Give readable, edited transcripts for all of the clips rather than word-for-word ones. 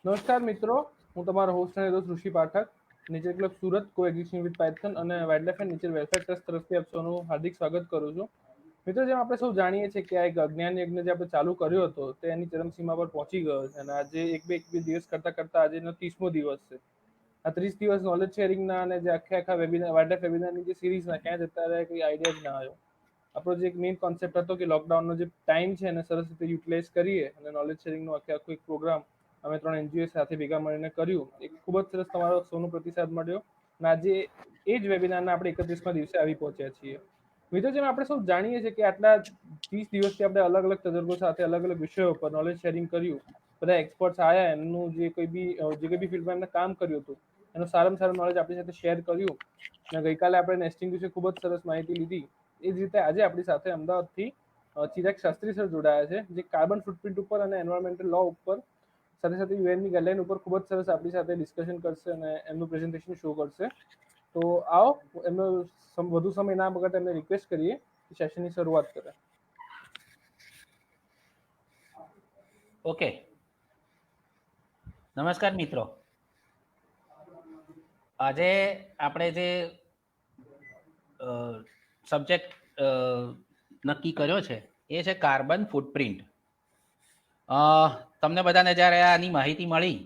નમસ્કાર મિત્રો, હું તમારો હોસ્ટ અને દોસ્ત Rishi Pathak. Nature club Surat coexisting with python અને wildlife and nature welfare trust તરફથી આપ સૌનું હાર્દિક સ્વાગત કરું છું. મિત્રો, જેમ આપણે સૌ જાણીએ છીએ કે આ એક અજ્ઞાન યજ્ઞ જે આપણે ચાલુ કર્યો હતો તે એની ચરમસીમા પર પહોંચી ગયો છે અને આજે એક બે દિવસ કરતા આજેનો 30મો દિવસ છે. આ 30 દિવસ નોલેજ શેરિંગના અને જે આખા વેબિનાર વાઇલ્ડલાઇફ વેબિનારની જે સિરીઝના ક્યાં જતા રહે કોઈ આઈડિયા જ ના આવ્યો. આપણો જે એક મેઇન કોન્સેપ્ટ હતો કે લોકડાઉનનો જે ટાઈમ છે એને સરસ રીતે યુટિલાઇઝ કરીએ અને નોલેજ શેરિંગનો આખો એક પ્રોગ્રામ અમે 3 એનજીઓ સાથે ભેગા મળીને કર્યું. એક ખૂબ જ સરસ તમારો સૌનો પ્રતિસાદ મળ્યો અને આજે એ જ વેબિનારના આપણે 31મા દિવસે આવી પહોંચ્યા છીએ. મિત્રો, જેમ આપણે સૌ જાણીએ છીએ કે આટલા 30 દિવસથી આપણે અલગ અલગ તજરબો સાથે અલગ અલગ વિષયો પર નોલેજ શેરિંગ કર્યું. બધા એક્સપર્ટ્સ આવ્યા, એમનું જે કોઈ બી ફિલ્ડમાં એમને કામ કર્યું હતું એનું સારામાં સારું નોલેજ આપણી સાથે શેર કર્યું. અને ગઈકાલે આપણે નેસ્ટિંગ વિશે ખૂબ જ સરસ માહિતી લીધી. એ જ રીતે આજે આપણી સાથે અમદાવાદથી ચિરાગ શાસ્ત્રી સર જોડાયા છે, જે કાર્બન ફૂટપ્રિન્ટ ઉપર અને એન્વાયરમેન્ટલ લો ઉપર સાથે સાથે યુએનની ગાઈડલાઈન ઉપર ખૂબ જ સરસ આપણી સાથે ડિસ્કશન કરશે અને એમનું પ્રેઝન્ટેશન શો કરશે. તો આવો એમનો વધુ સમય ના બગાડતા એમને રિક્વેસ્ટ કરીએ કે સેશનની શરૂઆત કરે. ઓકે, નમસ્કાર મિત્રો. આજે આપણે જે સબ્જેક્ટ નક્કી કર્યો છે એ છે કાર્બન ફૂટપ્રિન્ટ. તમને બધાને જ્યારે આની માહિતી મળી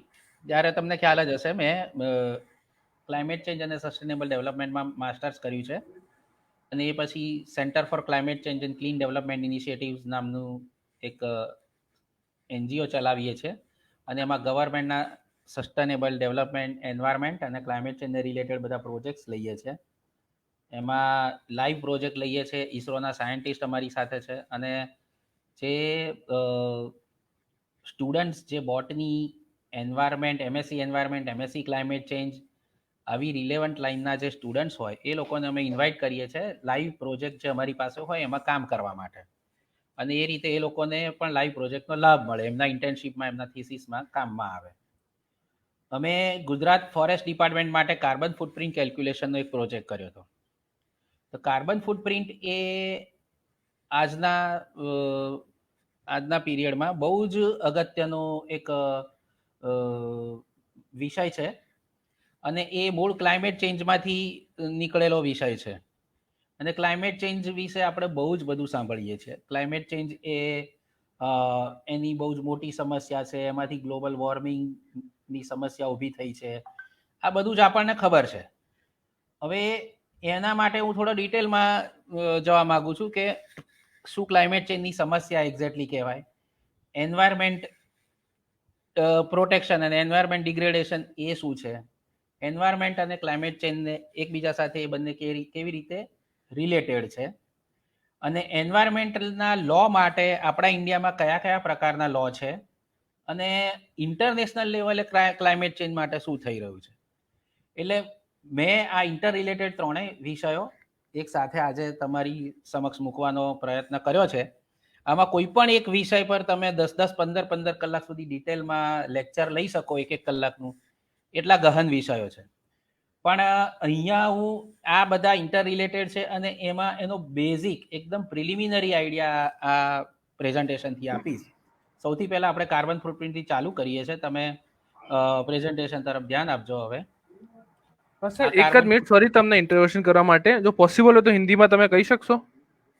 ત્યારે તમને ખ્યાલ જ હશે, મેં ક્લાઇમેટ ચેન્જ અને સસ્ટેનેબલ ડેવલપમેન્ટમાં માસ્ટર્સ કર્યું છે અને એ પછી centre for climate change and clean development initiatives નામનું એક એનજીઓ ચલાવીએ છીએ અને એમાં ગવર્મેન્ટના સસ્ટેનેબલ ડેવલપમેન્ટ, એન્વાયરમેન્ટ અને ક્લાઇમેટ ચેન્જને રિલેટેડ બધા પ્રોજેક્ટ્સ લઈએ છીએ. એમાં લાઈવ પ્રોજેક્ટ લઈએ છીએ. ઇસરોના સાયન્ટિસ્ટ અમારી સાથે છે અને જે સ્ટુડન્ટ્સ જે botany, environment, MSc environment, MSc climate change આવી રિલેવન્ટ લાઇનના જે સ્ટુડન્ટ્સ હોય એ લોકોને અમે ઇન્વાઇટ કરીએ છીએ લાઈવ પ્રોજેક્ટ જે અમારી પાસે હોય એમાં કામ કરવા માટે. અને એ રીતે એ લોકોને પણ લાઈવ પ્રોજેક્ટનો લાભ મળે, એમના ઇન્ટર્નશીપમાં, એમના થીસીસમાં કામમાં આવે. અમે ગુજરાત ફોરેસ્ટ ડિપાર્ટમેન્ટ માટે કાર્બન ફૂટપ્રિન્ટ કેલ્ક્યુલેશનનો એક પ્રોજેક્ટ કર્યો હતો. તો કાર્બન ફૂટપ્રિન્ટ એ આજના પીરિયડમાં બહુ જ અગત્યનો એક વિષય છે અને એ મૂળ ક્લાઇમેટ ચેન્જમાંથી નીકળેલો વિષય છે. અને ક્લાઇમેટ ચેન્જ વિશે આપણે બહુ જ બધું સાંભળીએ છીએ. ક્લાઇમેટ ચેન્જ એ એની બહુ જ મોટી સમસ્યા છે, એમાંથી ગ્લોબલ વોર્મિંગની સમસ્યા ઊભી થઈ છે, આ બધું જ આપણને ખબર છે. હવે એના માટે હું થોડો ડિટેલમાં જવા માંગુ છું કે શું ક્લાઇમેટ ચેન્જની સમસ્યા એક્ઝેક્ટલી કહેવાય, એન્વાયરમેન્ટ પ્રોટેક્શન અને એન્વાયરમેન્ટ ડિગ્રેડેશન એ શું છે, એન્વાયરમેન્ટ અને ક્લાઇમેટ ચેન્જને એકબીજા સાથે એ બંને કેવી રીતે રિલેટેડ છે, અને એન્વાયરમેન્ટલના લો માટે આપણા ઇન્ડિયામાં કયા કયા પ્રકારના લો છે, અને ઇન્ટરનેશનલ લેવલે ક્લાઇમેટ ચેન્જ માટે શું થઈ રહ્યું છે. એટલે મેં આ ઇન્ટર રિલેટેડ ત્રણેય વિષયો એક સાથે આજે તમારી સમક્ષ મૂકવાનો પ્રયત્ન કર્યો છે. આમાં કોઈ પણ એક વિષય પર તમે 10-10, 15-15 કલાક સુધી ડિટેલમાં લેક્ચર લઈ શકો, એક કલાકનું, એટલા ગહન વિષયો છે. પણ અહીંયા હું આ બધા ઇન્ટર રિલેટેડ છે અને એમાં એનો બેઝિક એકદમ પ્રિલિમિનરી આઈડિયા આ પ્રેઝન્ટેશનથી આપીશ. સૌથી પહેલાં આપણે કાર્બન ફૂટપ્રિન્ટથી ચાલુ કરીએ છીએ. તમે પ્રેઝન્ટેશન તરફ ધ્યાન આપજો. હવે સર, એક જ મિનિટ, સોરી તમને ઇન્ટરવેન્શન કરવા માટે. જો પોસિબલ હોય તો હિન્દીમાં તમે કહી શકશો?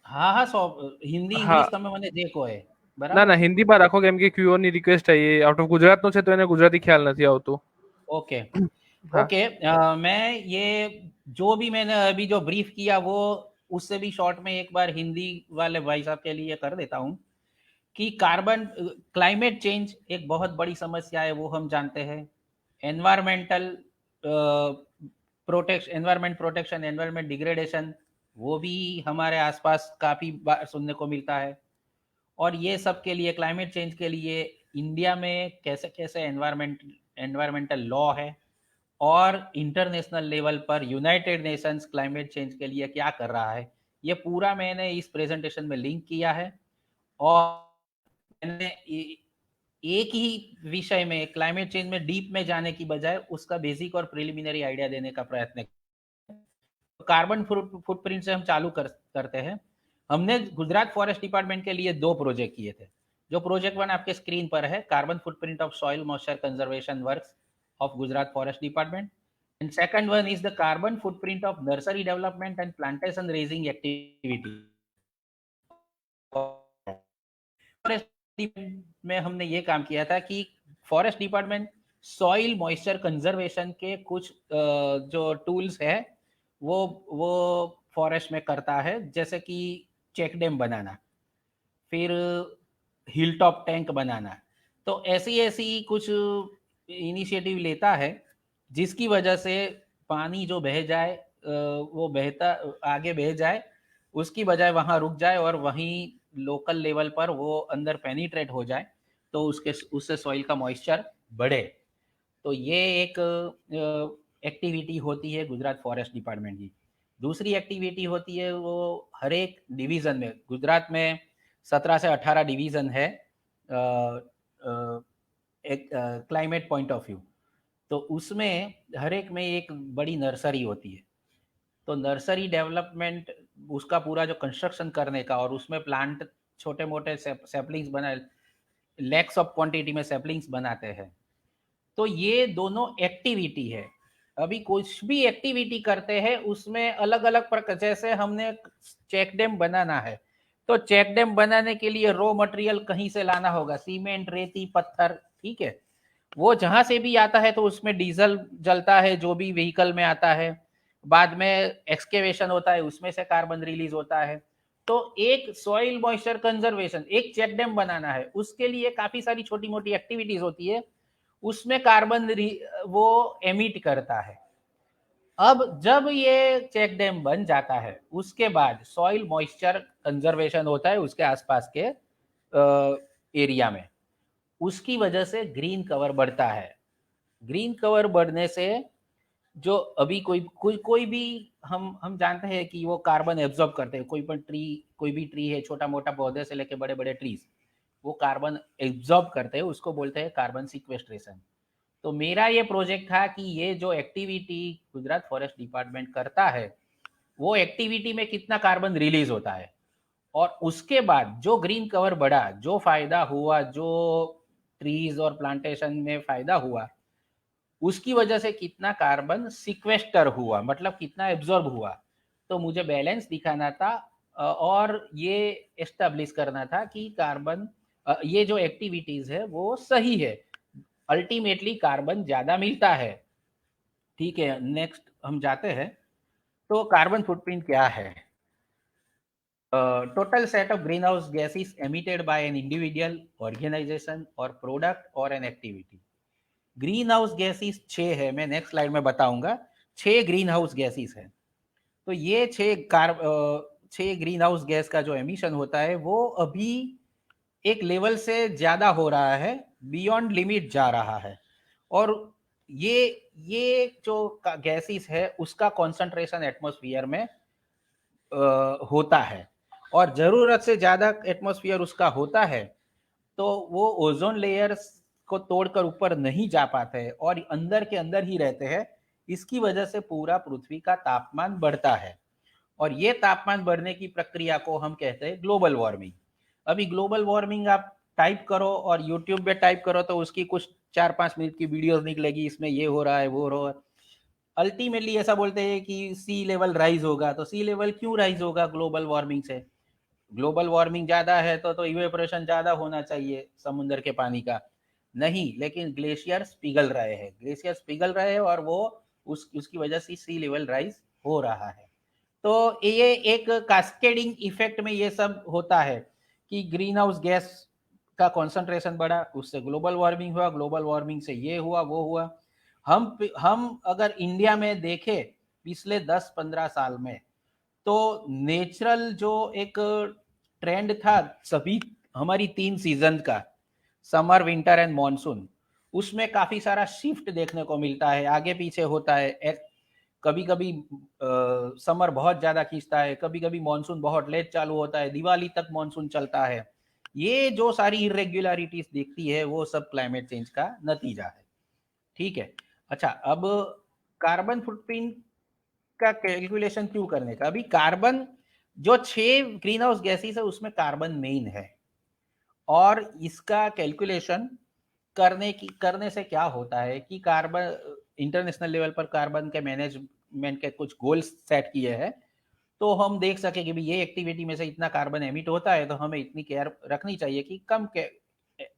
હા હા, હિન્દી ઇંગ્લિશ તમે મને જે કહો એ. ના બરાબર, ના, હિન્દીમાં રાખો, કેમ કે ક્યુઓર ની રિક્વેસ્ટ આવી. આઉટ ઓફ ગુજરાતનો છે તો એને ગુજરાતી ખ્યાલ નથી આવતું. ओके हाँ. ओके मैं ये जो भी मैंने अभी जो ब्रीफ किया वो उससे भी शॉर्ट में एक बार हिंदी वाले भाई साहब के लिए कर देता हूँ कि कार्बन क्लाइमेट चेंज एक बहुत बड़ी समस्या है, वो हम जानते हैं. Environmental environment protection, environment degradation, वो भी हमारे आसपास काफ़ी बार सुनने को मिलता है. और ये सब के लिए, क्लाइमेट चेंज के लिए इंडिया में कैसे कैसे एनवायरमेंटल लॉ है और इंटरनेशनल लेवल पर यूनाइटेड नेशंस क्लाइमेट चेंज के लिए क्या कर रहा है, ये पूरा मैंने इस प्रेजेंटेशन में लिंक किया है. और मैंने एक ही विषय में, क्लाइमेट चेंज में डीप में जाने की बजाय उसका बेसिक और प्रिलिमिनरी आइडिया देने का प्रयत्न किया. कार्बन फुटप्रिंट से हम चालू करते हैं. हमने गुजरात फॉरेस्ट डिपार्टमेंट के लिए 2 प्रोजेक्ट किए थे. जो प्रोजेक्ट 1 आपके स्क्रीन पर है, carbon footprint of soil moisture conservation works of Gujarat forest department, and second one is the carbon footprint of nursery development and plantation raising activity. Forest में हमने ये काम किया था कि forest department soil moisture conservation के कुछ जो टूल्स है वो फॉरेस्ट में करता है, जैसे कि चेक डैम बनाना, फिर हिल टॉप टैंक बनाना। तो ऐसी ऐसी कुछ इनिशिएटिव लेता है जिसकी वजह से पानी जो बह जाए वो बहता आगे बह जाए, उसकी बजाय वहाँ रुक जाए और वहीं लोकल लेवल पर वो अंदर पेनिट्रेट हो जाए, तो उससे सॉइल का मॉइस्चर बढ़े। तो ये एक एक्टिविटी होती है गुजरात फॉरेस्ट डिपार्टमेंट की। दूसरी एक्टिविटी होती है वो हर एक डिवीज़न में, गुजरात में 17 से 18 डिवीज़न है एक क्लाइमेट पॉइंट ऑफ व्यू। तो उसमें हर एक में एक बड़ी नर्सरी होती है। तो नर्सरी डेवलपमेंट, उसका पूरा जो कंस्ट्रक्शन करने का और उसमें प्लांट छोटे मोटे सैपलिंग्स बना, लैक्स ऑफ क्वांटिटी में सैपलिंग्स बनाते हैं। तो ये दोनों एक्टिविटी है। अभी कुछ भी एक्टिविटी करते हैं उसमें अलग अलग प्रकार, जैसे हमने चेक डैम बनाना है तो चेक डैम बनाने के लिए रॉ मटेरियल कहीं से लाना होगा, सीमेंट, रेती, पत्थर, ठीक है। वो जहां से भी आता है तो उसमें डीजल जलता है जो भी व्हीकल में आता है, बाद में एक्सकेवेशन होता है उसमें से कार्बन रिलीज होता है। तो एक सॉइल मॉइस्चर कंजर्वेशन, एक चेक डैम बनाना है, उसके लिए काफी सारी छोटी मोटी एक्टिविटीज होती है, उसमें कार्बन वो एमिट करता है। अब जब ये चेक डैम बन जाता है उसके बाद सॉइल मॉइस्चर कंजर्वेशन होता है उसके आसपास के एरिया में, उसकी वजह से ग्रीन कवर बढ़ता है। ग्रीन कवर बढ़ने से जो अभी कोई भी हम जानते हैं कि वो कार्बन एब्जॉर्ब करते हैं, कोई भी ट्री है, छोटा मोटा पौधे से लेके बड़े बड़े ट्रीज, वो कार्बन एब्जॉर्ब करते हैं, उसको बोलते हैं कार्बन सिक्वेस्ट्रेशन। तो मेरा ये प्रोजेक्ट था कि ये जो एक्टिविटी गुजरात फॉरेस्ट डिपार्टमेंट करता है वो एक्टिविटी में कितना कार्बन रिलीज होता है, और उसके बाद जो ग्रीन कवर बढ़ा, जो फायदा हुआ, जो ट्रीज और प्लांटेशन में फायदा हुआ, उसकी वजह से कितना कार्बन सिक्वेस्टर हुआ, मतलब कितना एब्जॉर्ब हुआ। तो मुझे बैलेंस दिखाना था और ये एस्टेब्लिश करना था कि कार्बन, ये जो एक्टिविटीज है वो सही है, अल्टीमेटली कार्बन ज्यादा मिलता है। ठीक है, नेक्स्ट हम जाते हैं। तो कार्बन फुटप्रिंट क्या है? Total set of green house gases emitted by an individual, organisation और प्रोडक्ट और an activity. Green house gases 6 है, मैं नेक्स्ट स्लाइड में बताऊंगा। 6 ग्रीन हाउस गैसेस है। तो ये 6 ग्रीन हाउस गैस का जो एमिशन होता है वो अभी एक लेवल से ज्यादा हो रहा है, बियॉन्ड लिमिट जा रहा है। और ये ये जो गैसेस है उसका कॉन्सेंट्रेशन एटमॉस्फेयर में होता है, और जरूरत से ज्यादा एटमॉस्फेयर उसका होता है तो वो ओजोन लेयर्स को तोड़कर ऊपर नहीं जा पाते हैं और अंदर के अंदर ही रहते हैं। इसकी वजह से पूरा पृथ्वी का तापमान बढ़ता है, और ये तापमान बढ़ने की प्रक्रिया को हम कहते हैं ग्लोबल वार्मिंग। अभी ग्लोबल वार्मिंग आप टाइप करो और यूट्यूब पे टाइप करो तो उसकी कुछ 4-5 मिनट की वीडियोस निकलेगी, इसमें ये हो रहा है वो हो रहा है। अल्टीमेटली ऐसा बोलते हैं कि सी लेवल राइज होगा, तो सी लेवल क्यों राइज होगा ग्लोबल वार्मिंग से? ग्लोबल वार्मिंग ज्यादा है तो इवेपोरेशन ज्यादा होना चाहिए समुद्र के पानी का, नहीं, लेकिन ग्लेशियर्स पिघल रहे हैं, ग्लेशियर्स पिघल रहे हैं और वो उसकी वजह से सी लेवल राइज हो रहा है। तो ये एक कास्केडिंग इफेक्ट में ये सब होता है कि ग्रीन हाउस गैस का कॉन्सेंट्रेशन बढ़ा, उससे ग्लोबल वार्मिंग हुआ, ग्लोबल वार्मिंग से ये हुआ वो हुआ। हम अगर इंडिया में देखें पिछले 10-15 साल में, तो नेचुरल जो एक ट्रेंड था सभी हमारी 3 सीजन का, समर, विंटर एंड मॉनसून, उसमें काफी सारा शिफ्ट देखने को मिलता है, आगे पीछे होता है। कभी कभी समर बहुत ज्यादा खींचता है, कभी कभी मॉनसून बहुत लेट चालू होता है, दिवाली तक मॉनसून चलता है। ये जो सारी इरेग्युलरिटीज दिखती है वो सब क्लाइमेट चेंज का नतीजा है। ठीक है। अच्छा, अब कार्बन फुटप्रिंट का कैलकुलेशन क्यों करने का? अभी कार्बन जो 6 ग्रीन हाउस गैसेस है उसमें कार्बन मेन है, और इसका कैलकुलेशन करने से क्या होता है कि कार्बन इंटरनेशनल लेवल पर कार्बन के मैनेजमेंट के कुछ गोल्स सेट किए हैं, तो हम देख सके कि भाई ये एक्टिविटी में से इतना कार्बन एमिट होता है, तो हमें इतनी केयर रखनी चाहिए कि कम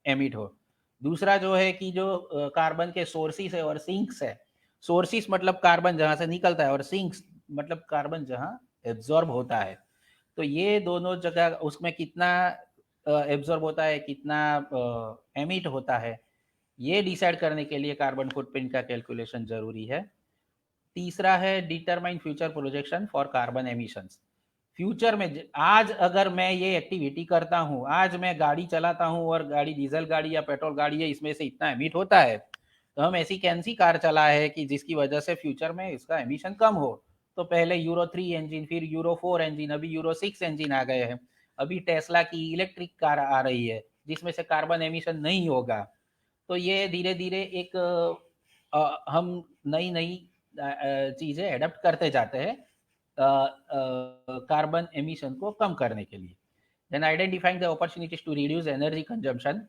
एमिट हो। दूसरा जो है कि जो कार्बन के सोर्सेस है और सिंक्स है, सोर्सेस मतलब कार्बन जहां से निकलता है और सिंक्स मतलब कार्बन जहां एब्जॉर्ब होता है, तो ये दोनों जगह उसमें कितना एब्जॉर्ब होता है, कितना एमिट होता है, ये डिसाइड करने के लिए कार्बन फुटप्रिंट का कैलकुलेशन जरूरी है। तीसरा है determine future projection for carbon emissions. Future में आज अगर मैं ये एक्टिविटी करता हूँ, आज मैं गाड़ी चलाता हूँ और गाड़ी डीजल गाड़ी या पेट्रोल गाड़ी है, इसमें से इतना एमिट होता है, तो हम ऐसी कौन सी कार चला है कि जिसकी वजह से फ्यूचर में इसका एमिशन कम हो। तो पहले यूरो 3 इंजन, फिर यूरो 4 इंजन, अभी यूरो 6 इंजन आ गए हैं। अभी टेस्ला की इलेक्ट्रिक कार आ रही है जिसमें से कार्बन एमिशन नहीं होगा। तो ये धीरे धीरे एक हम नई नई चीजें एडप्ट करते जाते हैं कार्बन एमिशन को कम करने के लिए। Then identifying the opportunities to reduce energy consumption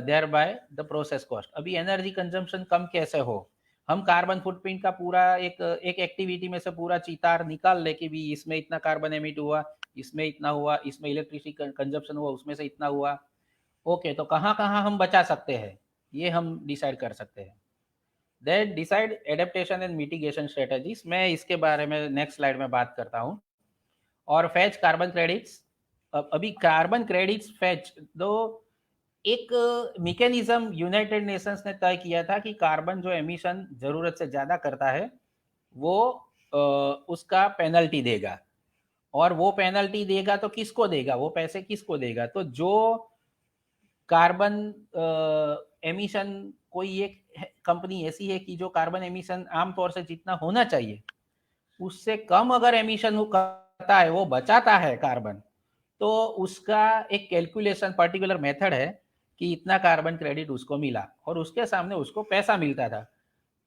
thereby the process cost. अभी एनर्जी कंजम्पशन कम कैसे हो, हम कार्बन फुटप्रिंट का पूरा एक एक्टिविटी में से पूरा चितार निकाल ले कि भी इसमें इतना कार्बन एमिट हुआ, इसमें इतना हुआ, इसमें इलेक्ट्रिसिटी कंजम्पशन हुआ, उसमें से इतना हुआ। ओके, तो कहाँ कहाँ हम बचा सकते हैं, ये हम डिसाइड कर सकते हैं। Then decide adaptation and mitigation strategies, मैं इसके बारे में नेक्स्ट स्लाइड में बात करता हूँ। और फैच कार्बन क्रेडिट्स। अभी कार्बन क्रेडिट्स फैच दो एक मैकेनिज्म यूनाइटेड नेशंस ने तय किया था कि कार्बन जो एमिशन जरूरत से ज्यादा करता है वो उसका पेनल्टी देगा। और वो पेनल्टी देगा तो किसको देगा, वो पैसे किसको देगा, तो जो कार्बन एमिशन, कोई एक कंपनी ऐसी है कि जो कार्बन एमिशन आमतौर से जितना होना चाहिए उससे कम अगर एमिशन करता है, वो बचाता है कार्बन, तो उसका एक कैलकुलेशन पर्टिकुलर मेथड है कि इतना कार्बन क्रेडिट उसको मिला और उसके सामने उसको पैसा मिलता था।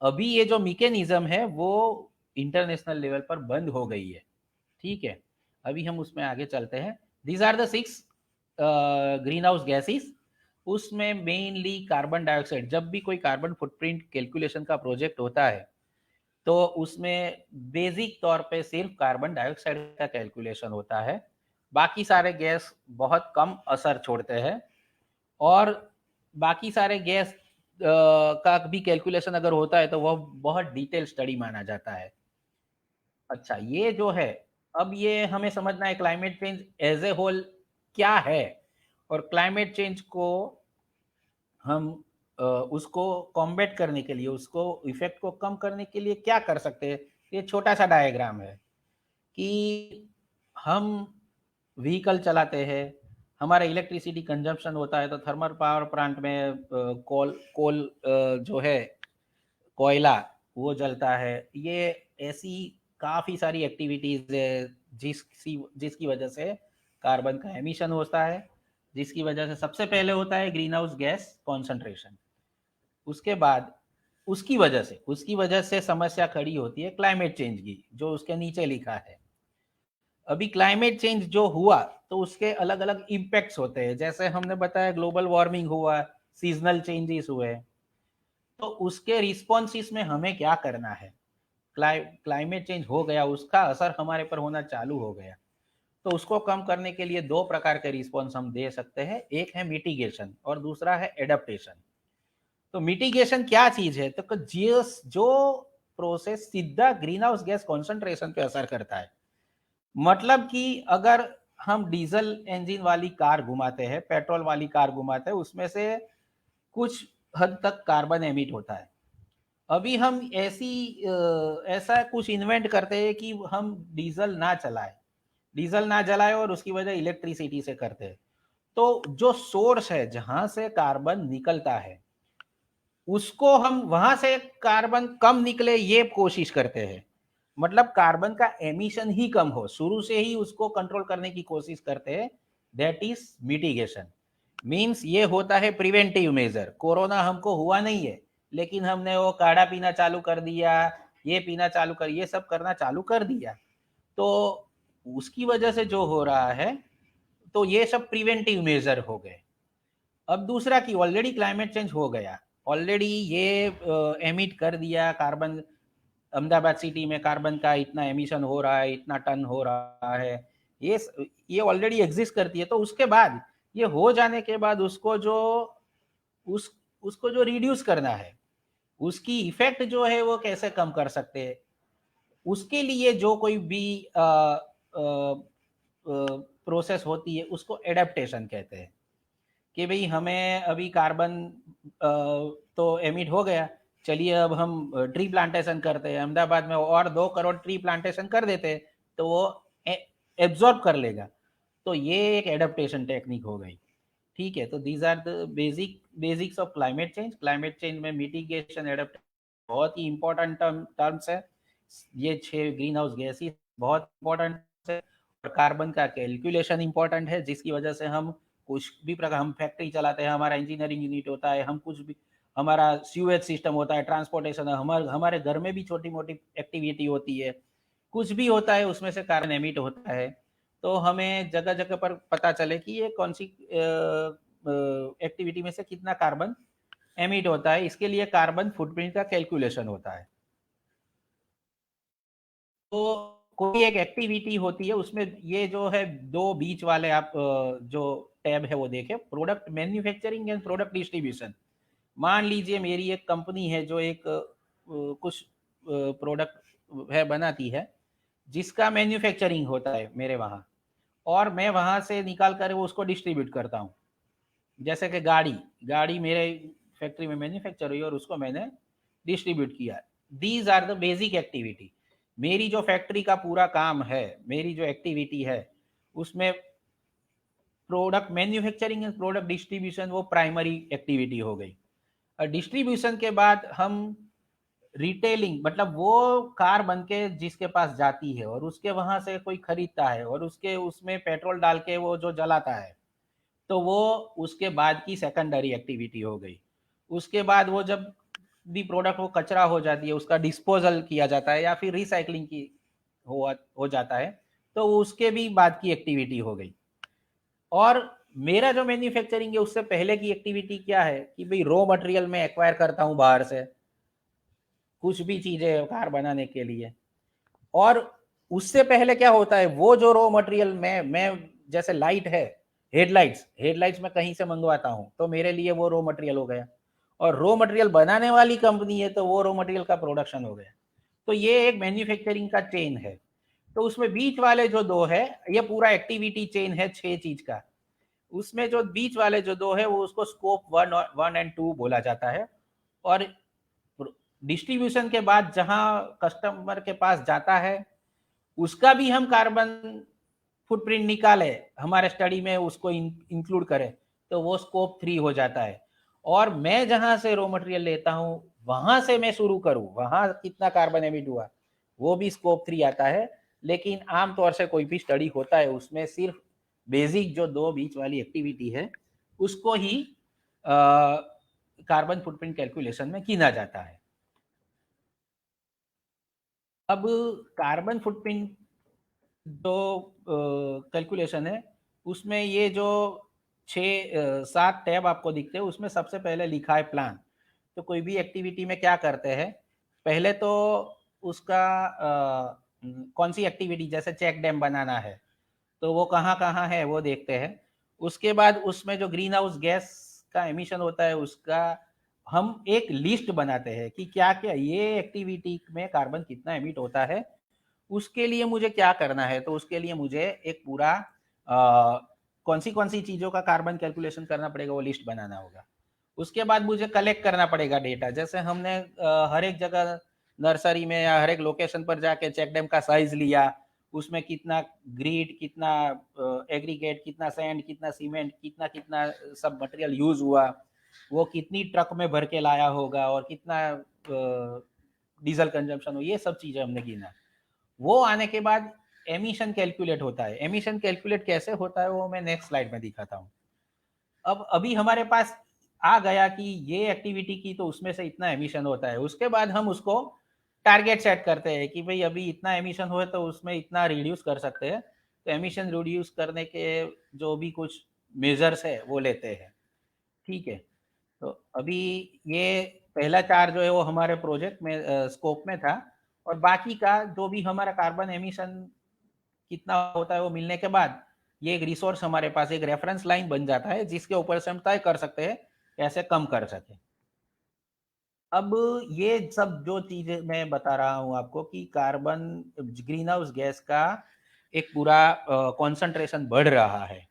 अभी ये जो मैकेनिज्म है वो इंटरनेशनल लेवल पर बंद हो गई है। ठीक है, अभी हम उसमें आगे चलते हैं। These are the 6 green house gases. उसमें मेनली कार्बन डाइऑक्साइड, जब भी कोई कार्बन फुटप्रिंट कैलकुलेशन का प्रोजेक्ट होता है तो उसमें बेसिक तौर पे सिर्फ कार्बन डाइऑक्साइड का कैलकुलेशन होता है, बाकी सारे गैस बहुत कम असर छोड़ते हैं। और बाकी सारे गैस का भी कैलकुलेशन अगर होता है तो वह बहुत डिटेल स्टडी माना जाता है। अच्छा, ये जो है, अब ये हमें समझना है climate change as a whole क्या है, और क्लाइमेट चेंज को हम उसको कॉम्बैट करने के लिए, उसको इफेक्ट को कम करने के लिए क्या कर सकते हैं। ये छोटा सा डायग्राम है कि हम व्हीकल चलाते हैं, हमारा इलेक्ट्रिसिटी कंजम्पशन होता है, तो थर्मल पावर प्लांट में कोल कोल जो है कोयला वो जलता है। ये ऐसी काफ़ी सारी एक्टिविटीज़ है जिसकी वजह से कार्बन का एमिशन होता है, जिसकी वजह से सबसे पहले होता है ग्रीन हाउस गैस कॉन्सेंट्रेशन। उसके बाद उसकी वजह से समस्या खड़ी होती है क्लाइमेट चेंज की, जो उसके नीचे लिखा है। अभी क्लाइमेट चेंज जो हुआ तो उसके अलग अलग इम्पैक्ट्स होते हैं, जैसे हमने बताया ग्लोबल वार्मिंग हुआ, सीजनल चेंजेस हुए, तो उसके रिस्पॉन्सिस में हमें क्या करना है। क्लाइमेट चेंज हो गया, उसका असर हमारे पर होना चालू हो गया, तो उसको कम करने के लिए दो प्रकार के रिस्पॉन्स हम दे सकते हैं, एक है मिटिगेशन और दूसरा है एडेप्टेशन। तो मिटिगेशन क्या चीज है, तो जो प्रोसेस सीधा ग्रीन हाउस गैस कॉन्सेंट्रेशन पे असर करता है। मतलब कि अगर हम डीजल इंजन वाली कार घुमाते हैं, पेट्रोल वाली कार घुमाते हैं, उसमें से कुछ हद तक कार्बन एमिट होता है। अभी हम ऐसा कुछ इन्वेंट करते हैं कि हम डीजल ना जलाए और उसकी वजह इलेक्ट्रिसिटी से करते हैं। तो जो सोर्स है जहां से कार्बन निकलता है, उसको हम वहां से कार्बन कम निकले ये कोशिश करते हैं। मतलब कार्बन का एमिशन ही कम हो, शुरू से ही उसको कंट्रोल करने की कोशिश करते हैं। That is mitigation. मीन्स ये होता है प्रिवेंटिव मेजर। कोरोना हमको हुआ नहीं है, लेकिन हमने वो काढ़ा पीना चालू कर दिया, ये पीना चालू कर, ये सब करना चालू कर दिया, तो उसकी वजह से जो हो रहा है, तो ये सब प्रिवेंटिव मेजर हो गए। अब दूसरा कि ऑलरेडी क्लाइमेट चेंज हो गया, ऑलरेडी ये एमिट कर दिया कार्बन, अहमदाबाद सिटी में कार्बन का इतना एमिशन हो रहा है, इतना टन हो रहा है, ये ये ऑलरेडी एग्जिस्ट करती है। तो उसके बाद ये हो जाने के बाद उसको जो रिड्यूस करना है, उसकी इफेक्ट जो है वो कैसे कम कर सकते हैं, उसके लिए जो कोई भी प्रोसेस होती है उसको एडेप्टेशन कहते हैं। कि भाई हमें अभी कार्बन तो एमिट हो गया, चलिए अब हम ट्री प्लांटेशन करते हैं, अहमदाबाद में और 2 करोड़ ट्री प्लांटेशन कर देते हैं तो वो एब्जॉर्ब कर लेगा। तो ये एक एडेप्टेशन टेक्निक हो गई। ठीक है, तो these are the basics of climate change. Climate change में मिटिगेशन, एडेप्टेशन बहुत ही इंपॉर्टेंट टर्म्स है। ये 6 ग्रीन हाउस गैसेस बहुत इंपॉर्टेंट है, और कार्बन का कैलकुलेशन इंपॉर्टेंट है, जिसकी वजह से हम कुछ भी प्रकार, हम फैक्ट्री चलाते हैं, हमारा इंजीनियरिंग यूनिट होता है, हम कुछ भी, हमारा सीवेज सिस्टम होता है, ट्रांसपोर्टेशन है, हमारे घर में भी छोटी मोटी एक्टिविटी होती है, कुछ भी होता है उसमें से कार्बन एमिट होता है। तो हमें जगह जगह पर पता चले कि ये कौन सी एक्टिविटी में से कितना कार्बन एमिट होता है, इसके लिए कार्बन फुटप्रिंट का कैलकुलेशन होता है। तो कोई एक एक्टिविटी होती है, उसमें ये जो है 2 बीच वाले आप जो टैब है वो देखें, product manufacturing and product distribution. मान लीजिए मेरी एक कंपनी है जो एक कुछ प्रोडक्ट है बनाती है, जिसका मैन्युफैक्चरिंग होता है मेरे वहाँ, और मैं वहाँ से निकाल कर वो उसको डिस्ट्रीब्यूट करता हूँ। जैसे कि गाड़ी मेरे फैक्ट्री में मैन्युफैक्चर हुई और उसको मैंने डिस्ट्रीब्यूट किया। These are the basic activity. मेरी जो फैक्ट्री का पूरा काम है, मेरी जो एक्टिविटी है, उसमें product manufacturing and product distribution वो प्राइमरी एक्टिविटी हो गई। और डिस्ट्रीब्यूशन के बाद हम रिटेलिंग, मतलब वो कार बन के जिसके पास जाती है और उसके वहां से कोई खरीदता है और उसके उसमें पेट्रोल डाल के वो जो जलाता है, तो वो उसके बाद की सेकेंडरी एक्टिविटी हो गई। उसके बाद वो जब भी प्रोडक्ट वो कचरा हो जाती है, उसका डिस्पोजल किया जाता है या फिर रिसाइकलिंग की हो जाता है, तो उसके भी बाद की एक्टिविटी हो गई। और मेरा जो मैन्युफैक्चरिंग है उससे पहले की एक्टिविटी क्या है कि भाई रॉ मटेरियल में एक्वायर करता हूँ बाहर से कुछ भी चीजें कार बनाने के लिए। और उससे पहले क्या होता है, वो जो रॉ मटेरियल मैं जैसे लाइट है, हेडलाइट्स मैं कहीं से मंगवाता हूँ, तो मेरे लिए वो रॉ मटेरियल हो गया। और रॉ मटेरियल बनाने वाली कंपनी है तो वो रॉ मटेरियल का प्रोडक्शन हो गया। तो ये एक मैन्युफैक्चरिंग का चेन है। तो उसमें बीच वाले जो 2 है, ये पूरा एक्टिविटी चेन है 6 चीज का। उसमें जो बीच वाले जो 2 है वो उसको स्कोप 1 एंड 2 बोला जाता है। और डिस्ट्रीब्यूशन के बाद जहां कस्टमर के पास जाता है, उसका भी हम कार्बन फुटप्रिंट निकाले, हमारे स्टडी में उसको इंक्लूड करें, तो वो स्कोप 3 हो जाता है। और मैं जहां से रॉ मटेरियल लेता हूं वहां से मैं शुरू करूं, वहां कितना कार्बन एमिट हुआ, वो भी स्कोप 3 आता है। लेकिन आमतौर से कोई भी स्टडी होता है उसमें सिर्फ बेसिक जो 2 बीच वाली एक्टिविटी है उसको ही कार्बन फुटप्रिंट कैलकुलेशन में गिना जाता है। अब कार्बन फुटप्रिंट जो कैलकुलेशन है, उसमें ये जो 6-7 टैब आपको दिखते हैं, उसमें सबसे पहले लिखा है प्लान। तो कोई भी एक्टिविटी में क्या करते हैं, पहले तो उसका कौन सी एक्टिविटी, जैसे चेक डैम बनाना है तो वो कहाँ कहाँ है वो देखते हैं। उसके बाद उसमें जो ग्रीन हाउस गैस का एमिशन होता है उसका हम एक लिस्ट बनाते हैं कि क्या क्या ये एक्टिविटी में कार्बन कितना एमिट होता है, उसके लिए मुझे क्या करना है। तो उसके लिए मुझे एक पूरा कौन सी चीज़ों का कार्बन कैलकुलेशन करना पड़ेगा, वो लिस्ट बनाना होगा। उसके बाद मुझे कलेक्ट करना पड़ेगा डेटा। जैसे हमने हर एक जगह नर्सरी में या हर एक लोकेशन पर जाके चेक डैम का साइज लिया, उसमें कितना ग्रीड, कितना एग्रीगेट, कितना सैंड, कितना सीमेंट, कितना कितना सब मटेरियल यूज हुआ, वो कितनी ट्रक में भर के लाया होगा और कितना डीजल कंजम्पशन हो, ये सब चीज़ें हमने गिना। वो आने के बाद एमिशन कैलकुलेट होता है। एमिशन कैलकुलेट कैसे होता है वो मैं नेक्स्ट स्लाइड में दिखाता हूँ। अब अभी हमारे पास आ गया कि ये एक्टिविटी की तो उसमें से इतना एमिशन होता है। उसके बाद हम उसको टारगेट सेट करते हैं कि भाई अभी इतना एमिशन हुआ तो उसमें इतना रिड्यूस कर सकते हैं। तो एमिशन रिड्यूस करने के जो भी कुछ मेजर्स है वो लेते हैं। ठीक है। तो अभी ये पहला 4 जो है वो हमारे प्रोजेक्ट में स्कोप में था, और बाकी का जो भी हमारा कार्बन एमिशन कितना होता है वो मिलने के बाद ये एक रिसोर्स हमारे पास एक रेफरेंस लाइन बन जाता है, जिसके ऊपर से हम तय कर सकते हैं कैसे कम कर सके। अब ये सब जो चीजें मैं बता रहा हूँ आपको कि कार्बन ग्रीन हाउस गैस का एक पूरा कॉन्सेंट्रेशन बढ़ रहा है,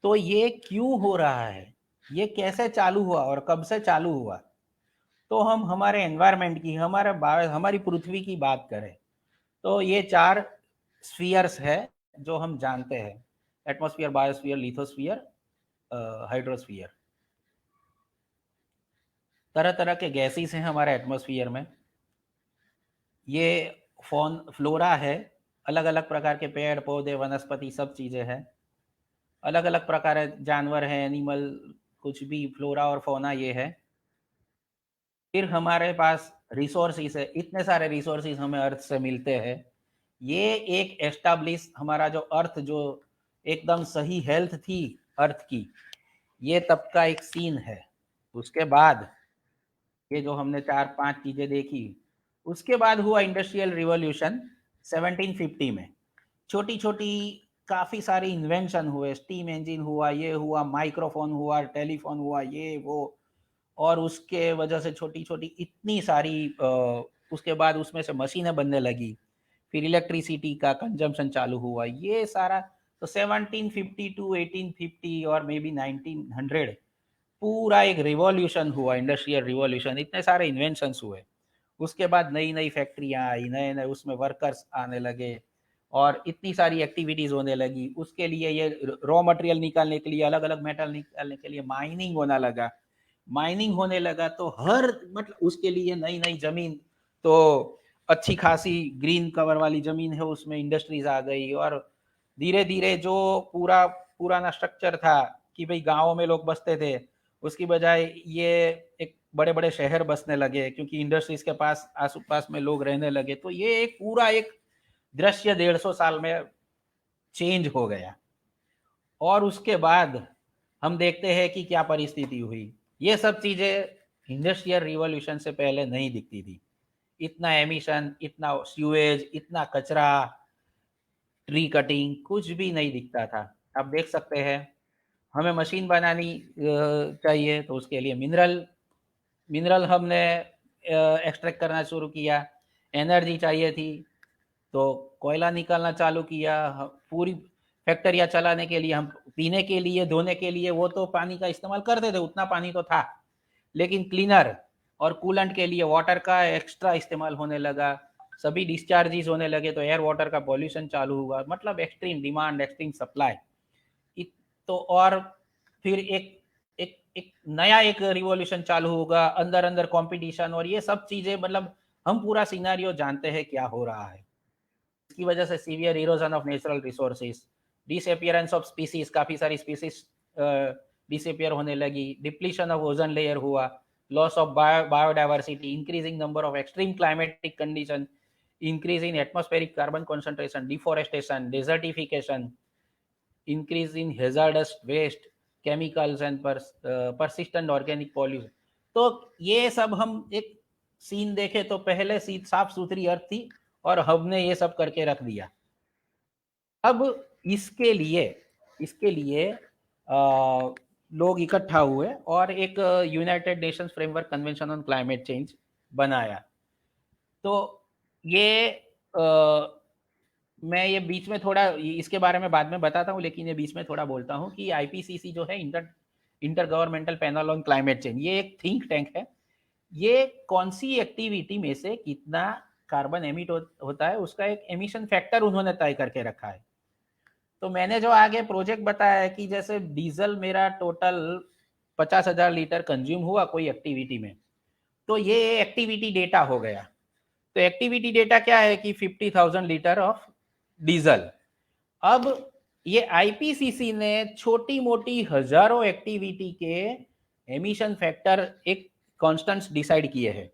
तो ये क्यों हो रहा है, ये कैसे चालू हुआ और कब से चालू हुआ। तो हम हमारे एनवायरनमेंट की, हमारी पृथ्वी की बात करें, तो ये 4 स्फीयर्स है जो हम जानते हैं: एटमॉस्फेयर, बायोस्फीयर, लिथोस्फीयर, हाइड्रोस्फीयर। तरह तरह के गैसेस हैं हमारे एटमॉस्फेयर में। ये फ्लोरा है, अलग अलग प्रकार के पेड़ पौधे वनस्पति सब चीज़ें हैं, अलग अलग प्रकार जानवर हैं, एनिमल, कुछ भी फ्लोरा और फौना ये है। फिर हमारे पास रिसोर्सेज है, इतने सारे रिसोर्सेज हमें अर्थ से मिलते हैं। ये एक एस्टाब्लिश हमारा जो अर्थ, जो एकदम सही हेल्थ थी अर्थ की, ये तब का एक सीन है। उसके बाद ये जो हमने 4-5 चीजें देखी, उसके बाद हुआ इंडस्ट्रियल रिवॉल्यूशन 1750 में। छोटी छोटी काफी सारी इन्वेंशन हुए, स्टीम इंजन हुआ, ये हुआ, माइक्रोफोन हुआ, टेलीफोन हुआ, ये वो, और उसके वजह से छोटी छोटी इतनी सारी उसके बाद उसमें से मशीनें बनने लगी, फिर इलेक्ट्रिसिटी का कंजम्पशन चालू हुआ, ये सारा। तो 1750 टू 1850 और मे बी 1900 पूरा एक रिवॉल्यूशन हुआ, इंडस्ट्रियल रिवॉल्यूशन, इतने सारे इन्वेंशंस हुए। उसके बाद नई नई फैक्ट्रियां आई, नए नए उसमें वर्कर्स आने लगे, और इतनी सारी एक्टिविटीज होने लगी। उसके लिए ये रॉ मटेरियल निकालने के लिए, अलग अलग मेटल निकालने के लिए माइनिंग होने लगा। माइनिंग होने लगा तो हर मतलब उसके लिए नई नई जमीन, तो अच्छी खासी ग्रीन कवर वाली जमीन है, उसमें इंडस्ट्रीज आ गई। और धीरे धीरे जो पूरा पुराना स्ट्रक्चर था कि भाई गाँवों में लोग बसते थे, उसकी बजाय ये एक बड़े बड़े शहर बसने लगे, क्योंकि इंडस्ट्रीज के पास आस पास में लोग रहने लगे। तो ये एक पूरा एक दृश्य 150 साल में चेंज हो गया। और उसके बाद हम देखते हैं कि क्या परिस्थिति हुई। ये सब चीजें इंडस्ट्रियल रिवॉल्यूशन से पहले नहीं दिखती थी। इतना एमिशन, इतना स्यूएज, इतना कचरा, ट्री कटिंग, कुछ भी नहीं दिखता था। आप देख सकते हैं, हमें मशीन बनानी चाहिए तो उसके लिए मिनरल मिनरल हमने एक्सट्रैक्ट करना शुरू किया। एनर्जी चाहिए थी तो कोयला निकालना चालू किया। पूरी फैक्ट्रियाँ चलाने के लिए, हम पीने के लिए, धोने के लिए वो तो पानी का इस्तेमाल करते थे, उतना पानी तो था, लेकिन क्लीनर और कूलेंट के लिए वाटर का एक्स्ट्रा इस्तेमाल होने लगा। सभी डिस्चार्जेस होने लगे तो एयर वाटर का पॉल्यूशन चालू हुआ। मतलब एक्सट्रीम डिमांड, एक्सट्रीम सप्लाई। तो और फिर एक नया एक रिवॉल्यूशन चालू होगा, अंदर अंदर कंपटीशन और ये सब चीजें। मतलब हम पूरा सिनेरियो जानते हैं क्या हो रहा है। इसकी वजह से severe erosion of natural resources, disappearance of species, काफी सारी स्पीसीज डिसअपियर होने लगी, डिप्लीशन ऑफ ओजोन लेयर हुआ, loss of biodiversity, increasing number of extreme climatic condition, increase in atmospheric carbon concentration, deforestation, desertification, increase in hazardous waste, chemicals and persistent organic pollution। तो ये सब हम एक scene देखे तो पहले साफ सुथरी अर्थ थी और हमने ये सब करके रख दिया। अब इसके लिए लोग इकट्ठा हुए और एक United Nations framework convention on climate change बनाया। तो ये मैं ये बीच में थोड़ा इसके बारे में बाद में बताता हूँ, लेकिन ये बीच में थोड़ा बोलता हूँ कि आईपीसीसी जो है, inter governmental panel on climate change, ये एक थिंक टैंक है। ये कौन सी एक्टिविटी में से कितना कार्बन एमिट होता है उसका एक एमिशन फैक्टर उन्होंने तय करके रखा है। तो मैंने जो आगे प्रोजेक्ट बताया है कि जैसे डीजल मेरा टोटल 50,000 लीटर कंज्यूम हुआ कोई एक्टिविटी में, तो ये एक्टिविटी डेटा हो गया। तो एक्टिविटी डेटा क्या है कि 50,000 लीटर ऑफ डीजल। अब ये आईपीसीसी ने छोटी मोटी हजारों एक्टिविटी के एमिशन फैक्टर एक कांस्टेंट्स डिसाइड किए हैं।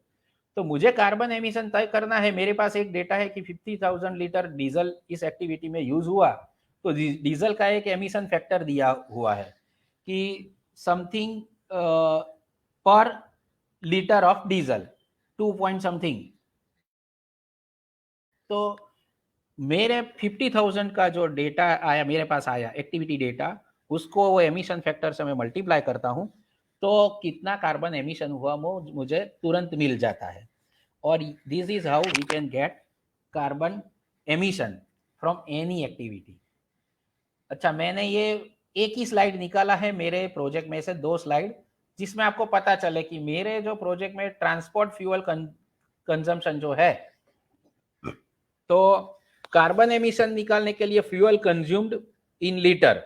तो मुझे कार्बन एमिशन तय करना है, मेरे पास एक डेटा है कि 50,000 लीटर डीजल इस एक्टिविटी में यूज हुआ, तो डीजल का एक एमिशन फैक्टर दिया हुआ है कि समथिंग पर litre of diesel 2 point something. तो मेरे 50,000 का जो डेटा आया, मेरे पास आया एक्टिविटी डेटा, उसको वो एमिशन फैक्टर से मैं मल्टीप्लाई करता हूँ तो कितना कार्बन एमिशन हुआ वो मुझे तुरंत मिल जाता है। और this is how we can get carbon emission from any activity. अच्छा, मैंने ये एक ही स्लाइड निकाला है मेरे प्रोजेक्ट में से, 2 स्लाइड, जिसमें आपको पता चले कि मेरे जो प्रोजेक्ट में ट्रांसपोर्ट फ्यूल कंजम्पशन जो है, तो कार्बन एमिशन निकालने के लिए fuel consumed in litre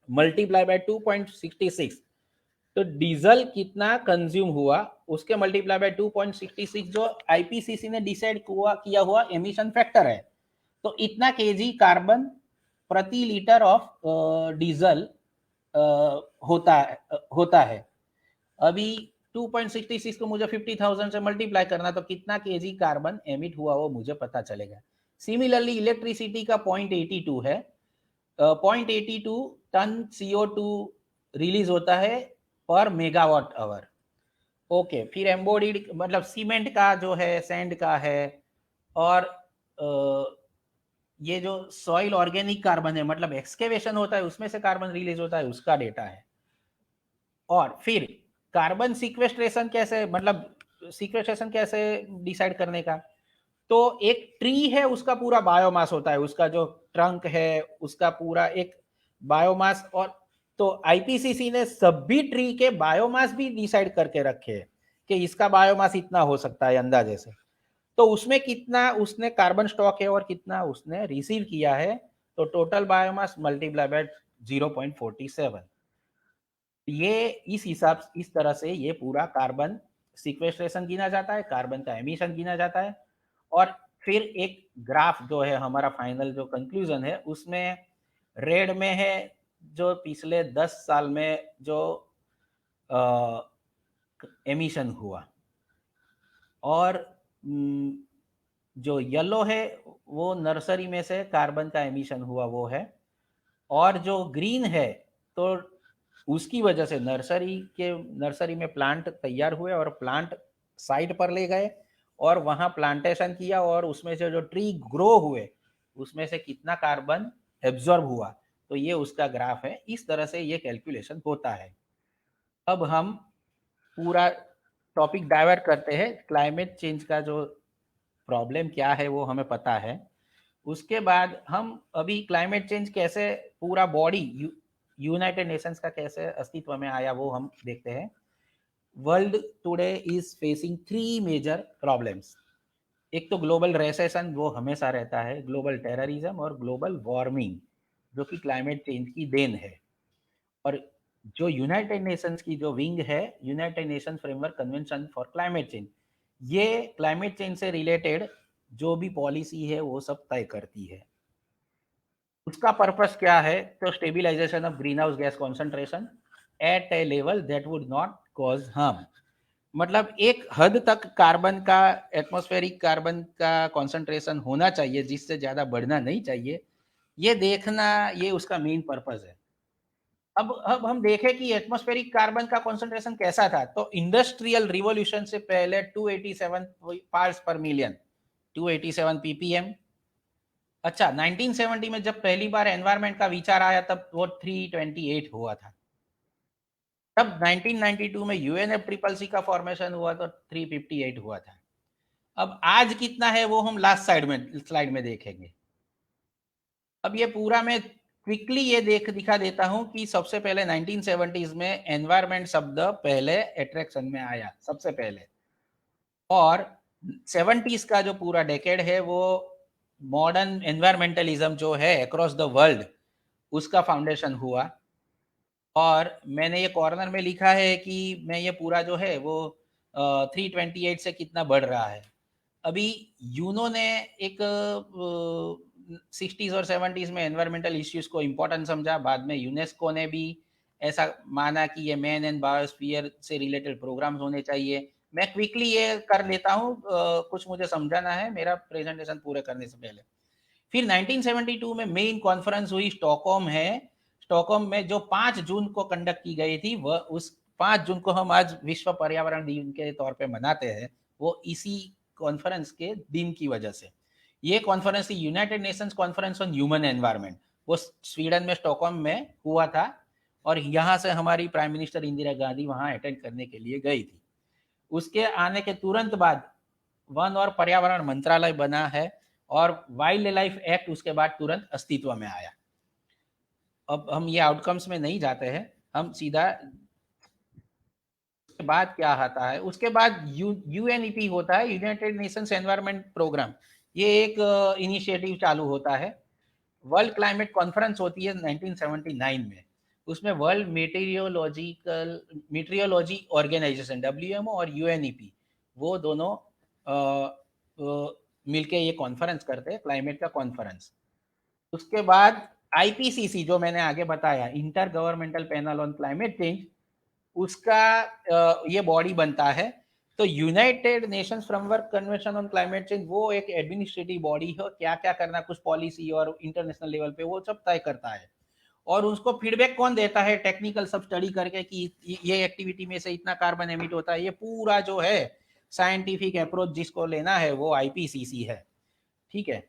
multiply by 2.66, तो डीजल कितना कंज्यूम हुआ उसके मल्टीप्लाई बाय 2.66 जो आईपीसीसी ने डिसाइड किया हुआ एमिशन फैक्टर है, तो इतना केजी कार्बन प्रति लीटर ऑफ डीजल होता है। अभी 2.66 को मुझे 50,000 से मल्टीप्लाई करना, तो कितना केजी कार्बन एमिट हुआ वो मुझे पता चलेगा। सिमिलरली इलेक्ट्रिसिटी का 0.82 है, 0.82 टन CO2 रिलीज होता है पर मेगावाट आवर। ओके, फिर एम्बोडिड मतलब सीमेंट का जो है, सैंड का है, और ये जो सॉइल ऑर्गेनिक कार्बन है, मतलब एक्सकेवेशन होता है उसमें से कार्बन रिलीज होता है, उसका डेटा है। और फिर कार्बन सिक्वेस्ट्रेशन कैसे, मतलब सिक्वेस्ट्रेशन कैसे डिसाइड करने का, तो एक ट्री है उसका पूरा बायोमास होता है, उसका जो ट्रंक है उसका पूरा एक बायोमास, और तो आईपीसीसी ने सभी ट्री के बायोमास भी डिसाइड करके रखे हैं कि इसका बायोमास इतना हो सकता है अंदाजे से, तो उसमें कितना उसने कार्बन स्टॉक है और कितना उसने रिसीव किया है, तो टोटल बायोमास मल्टीप्लाई बाय 0.47। ये इस हिसाब, इस तरह से ये पूरा कार्बन सिक्वेस्ट्रेशन गिना जाता है, कार्बन का एमिशन गिना जाता है। और फिर एक ग्राफ जो है हमारा फाइनल जो कंक्लूजन है, उसमें रेड में है जो पिछले 10 साल में जो एमिशन हुआ, और जो येलो है वो नर्सरी में से कार्बन का एमिशन हुआ वो है, और जो ग्रीन है तो उसकी वजह से नर्सरी में प्लांट तैयार हुए और प्लांट साइट पर ले गए और वहां प्लांटेशन किया, और उसमें से जो ट्री ग्रो हुए उसमें से कितना कार्बन एब्जॉर्ब हुआ, तो ये उसका ग्राफ है। इस तरह से ये कैलकुलेशन होता है। अब हम पूरा टॉपिक डाइवर्ट करते हैं, क्लाइमेट चेंज का जो प्रॉब्लम क्या है वो हमें पता है। उसके बाद हम अभी क्लाइमेट चेंज कैसे पूरा बॉडी यूनाइटेड नेशंस का कैसे अस्तित्व में आया वो हम देखते हैं। World today is facing 3 major problems. एक तो ग्लोबल रेसेशन, वो हमेशा रहता है, ग्लोबल टेररिज्म और ग्लोबल वार्मिंग, जो कि क्लाइमेट चेंज की देन है। और जो यूनाइटेड नेशंस की जो विंग है, United Nations framework convention for climate change, ये क्लाइमेट चेंज से रिलेटेड जो भी पॉलिसी है वो सब तय करती है। उसका पर्पस क्या है, तो stabilisation of green house gas concentration eight A level that would not cause harm, मतलब एक हद तक कार्बन का, एटमॉस्फेरिक कार्बन का कॉन्सेंट्रेशन होना चाहिए जिससे ज्यादा बढ़ना नहीं चाहिए, ये देखना, ये उसका मेन पर्पस है। अब हम देखें कि एटमॉस्फेरिक कार्बन का कॉन्सेंट्रेशन कैसा था, तो इंडस्ट्रियल रिवॉल्यूशन से पहले 287 पार्ट्स पर मिलियन, 287 ppm। अच्छा, 1970 में जब पहली बार एनवायरनमेंट का विचार आया तब वो 328 हुआ था। तब 1992 में UNFCCC का फॉर्मेशन हुआ तो 358 हुआ था। अब आज कितना है वो हम लास्ट स्लाइड में देखेंगे। अब ये पूरा मैं क्विकली ये दिखा देता हूं कि सबसे पहले 1970s में एनवायरनमेंट शब्द पहले अट्रैक्शन में आया सबसे पहले, और 70s का जो पूरा डेकेड है वो मॉडर्न एनवायरमेंटलिज्म जो है अक्रॉस द वर्ल्ड उसका फाउंडेशन हुआ। और मैंने ये कॉर्नर में लिखा है कि मैं ये पूरा जो है वो 328 से कितना बढ़ रहा है। अभी यूनो ने एक 60s और 70s में एनवायरमेंटल इश्यूज को इम्पोर्टेंट समझा, बाद में यूनेस्को ने भी ऐसा माना कि ये मैन एंड बायोस्फीयर से रिलेटेड प्रोग्राम्स होने चाहिए। मैं क्विकली ये कर लेता हूँ, कुछ मुझे समझाना है मेरा प्रेजेंटेशन पूरे करने से पहले। फिर 1972 में मेन कॉन्फ्रेंस हुई, स्टॉकहोम है, स्टॉकहोम में जो 5 जून को कंडक्ट की गई थी, वह उस 5 जून को हम आज विश्व पर्यावरण दिन के तौर पे मनाते हैं, वो इसी कॉन्फ्रेंस के दिन की वजह से। ये conference United Nations conference on human environment, वो स्वीडन में स्टॉकहोम में हुआ था और यहाँ से हमारी प्राइम मिनिस्टर इंदिरा गांधी वहाँ अटेंड करने के लिए गई थी। उसके आने के तुरंत बाद वन और पर्यावरण मंत्रालय बना है और वाइल्ड लाइफ एक्ट उसके बाद तुरंत अस्तित्व में आया। अब हम ये आउटकम्स में नहीं जाते हैं, हम सीधा उसके बाद क्या आता है। उसके बाद यूएनईपी होता है, यूनाइटेड नेशंस एनवायरनमेंट प्रोग्राम। ये एक इनिशिएटिव चालू होता है। वर्ल्ड क्लाइमेट कॉन्फ्रेंस होती है 1979 में, उसमें वर्ल्ड मेटीरियोलॉजी ऑर्गेनाइजेशन डब्ल्यूएमओ और यूएनईपी वो दोनों मिलके ये कॉन्फ्रेंस करते हैं, क्लाइमेट का कॉन्फ्रेंस। उसके बाद आईपीसीसी जो मैंने आगे बताया, inter governmental panel on climate change, उसका ये बॉडी बनता है। तो United Nations framework convention on climate change वो एक एडमिनिस्ट्रेटिव बॉडी है, क्या क्या करना कुछ पॉलिसी और इंटरनेशनल लेवल पे वो सब तय करता है। और उसको फीडबैक कौन देता है, टेक्निकल सब स्टडी करके कि ये एक्टिविटी में से इतना कार्बन एमिट होता है, ये पूरा जो है साइंटिफिक अप्रोच जिसको लेना है वो आईपीसीसी है। ठीक है।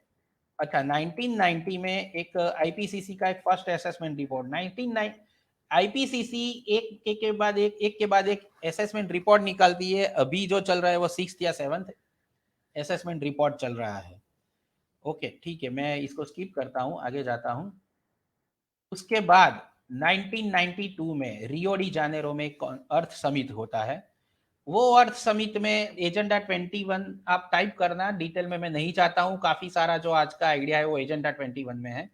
अच्छा, 1990 में एक आईपीसीसी का एक फर्स्ट असेसमेंट रिपोर्ट, आईपीसीसी एक के बाद एक असेसमेंट रिपोर्ट निकालती है। अभी जो चल रहा है वो 6th या 7th असेसमेंट रिपोर्ट चल रहा है। ओके, ठीक है, मैं इसको स्किप करता हूँ, आगे जाता हूँ। उसके बाद 1992 में रियो डी जानेरो में अर्थ समिट होता है। वो अर्थ समिट में एजेंडा 21 आप टाइप करना, डिटेल में मैं नहीं चाहता हूँ, काफी सारा जो आज का आइडिया है वो एजेंडा 21 में है।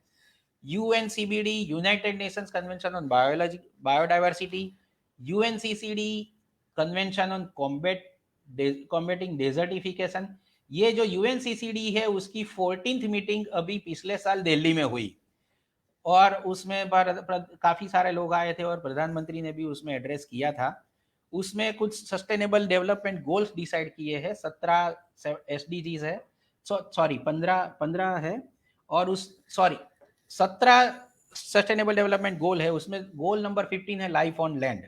UNCBD, United Nations convention on biodiversity, UNCCD convention on combating desertification. ये जो यूएनसीसीडी है उसकी 14th मीटिंग अभी पिछले साल दिल्ली में हुई और उसमें काफी सारे लोग आए थे और प्रधानमंत्री ने भी उसमें एड्रेस किया था। उसमें कुछ सस्टेनेबल डेवलपमेंट गोल्स डिसाइड किए हैं, 17 एसडीजीज है, सॉरी 15 है, और 17 सस्टेनेबल डेवलपमेंट गोल है। उसमें गोल नंबर 15 है लाइफ ऑन लैंड।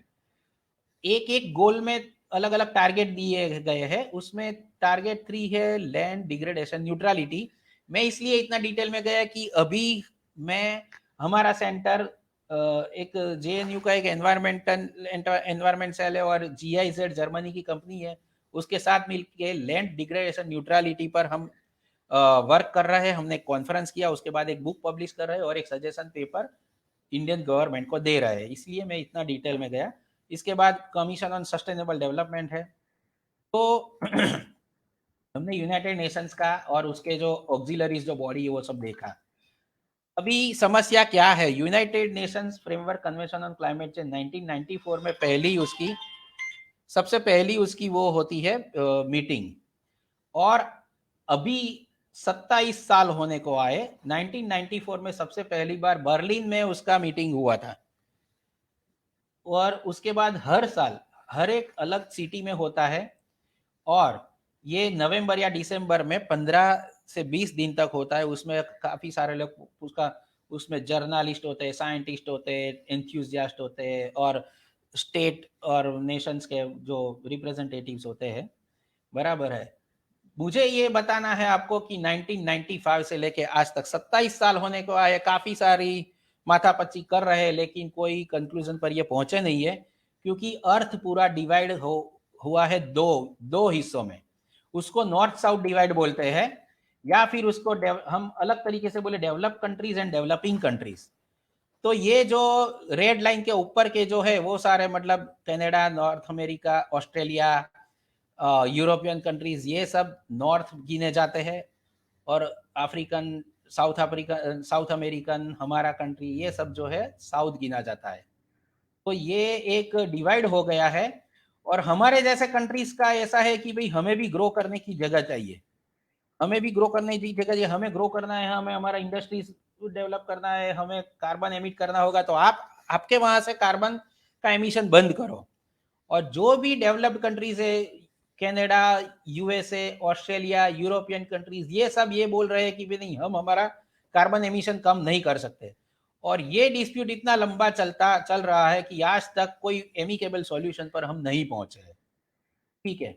एक एक गोल में अलग अलग टारगेट दिए गए हैं। उसमें टारगेट 3 है लैंड डिग्रेडेशन न्यूट्रलिटी। मैं इसलिए इतना डिटेल में गया कि अभी मैं हमारा सेंटर एक जेएनयू का एक एनवायरमेंट सेल है और जीआईजेड जर्मनी की कंपनी है, उसके साथ मिलकर लैंड डिग्रेडेशन न्यूट्रलिटी पर हम वर्क कर रहे हैं। हमने कॉन्फ्रेंस किया, उसके बाद एक बुक पब्लिश कर रहे हैं और एक सजेशन पेपर इंडियन गवर्नमेंट को दे रहे हैं, इसलिए मैं इतना डिटेल में गया। इसके बाद कमीशन ऑन सस्टेनेबल डेवलपमेंट है। तो हमने यूनाइटेड नेशंस का और उसके जो ऑक्सिलरीज जो बॉडी है वो सब देखा। अभी समस्या क्या है, United Nations framework convention on climate change 1994 में सबसे पहली उसकी वो होती है मीटिंग, और अभी 27 साल होने को आए। 1994 में सबसे पहली बार बर्लिन में उसका मीटिंग हुआ था और उसके बाद हर साल हर एक अलग सिटी में होता है और ये नवंबर या दिसंबर में 15 से 20 दिन तक होता है। उसमें काफी सारे लोग उसमें जर्नलिस्ट होते हैं, साइंटिस्ट होते हैं, एंथुसियास्ट होते हैं और स्टेट और नेशंस के जो रिप्रेजेंटेटिव्स होते हैं। बराबर है। मुझे ये बताना है आपको कि 1995 से लेके आज तक 27 साल होने को आए, काफी सारी माथापच्ची कर रहे हैं लेकिन कोई कंक्लूजन पर ये पहुंचे नहीं है, क्योंकि अर्थ पूरा डिवाइड हुआ है दो हिस्सों में। उसको नॉर्थ साउथ डिवाइड बोलते हैं, या फिर उसको हम अलग तरीके से बोले develop countries and developing countries. तो ये जो रेड लाइन के ऊपर के जो है वो सारे मतलब Canada, north America, Australia, European countries, ये सब नॉर्थ गिने जाते हैं, और अफ्रीकन, साउथ अमेरिकन, हमारा कंट्री, ये सब जो है साउथ गिना जाता है। तो ये एक डिवाइड हो गया है। और हमारे जैसे कंट्रीज का ऐसा है कि भाई हमें भी ग्रो करने की जगह चाहिए, हमें भी ग्रो करने की जगह चाहिए, हमें ग्रो करना है, हमें हमारा इंडस्ट्रीज डेवलप करना है, हमें कार्बन एमिट करना होगा, तो आपके वहां से कार्बन का एमिशन बंद करो। और जो भी डेवलप्ड कंट्रीज है, Canada, USA, Australia, European countries, ये सब ये बोल रहे हैं कि भी नहीं, हम हमारा कार्बन एमिशन कम नहीं कर सकते। और ये डिस्प्यूट इतना लंबा चल रहा है कि आज तक कोई एमिकेबल सॉल्यूशन पर हम नहीं पहुंचे हैं। ठीक है,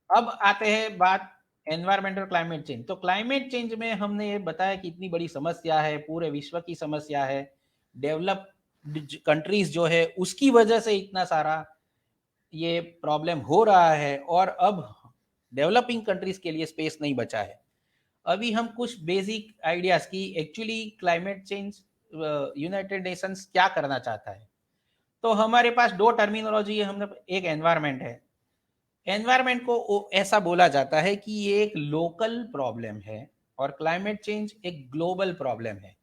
अब आते हैं बात एनवायरमेंट और क्लाइमेट चेंज। तो क्लाइमेट चेंज में हमने ये बताया कि इतनी बड़ी समस्या है, पूरे विश्व की समस्या है, डेवलप कंट्रीज जो है उसकी वजह से इतना सारा ये प्रॉब्लम हो रहा है, और अब डेवलपिंग कंट्रीज के लिए स्पेस नहीं बचा है। अभी हम कुछ बेसिक आइडियाज की actually climate change United Nations क्या करना चाहता है। तो हमारे पास दो टर्मिनोलॉजी है, हमने एक एनवायरमेंट है। एनवायरमेंट को ऐसा बोला जाता है कि ये एक लोकल प्रॉब्लम है और क्लाइमेट चेंज एक ग्लोबल प्रॉब्लम है।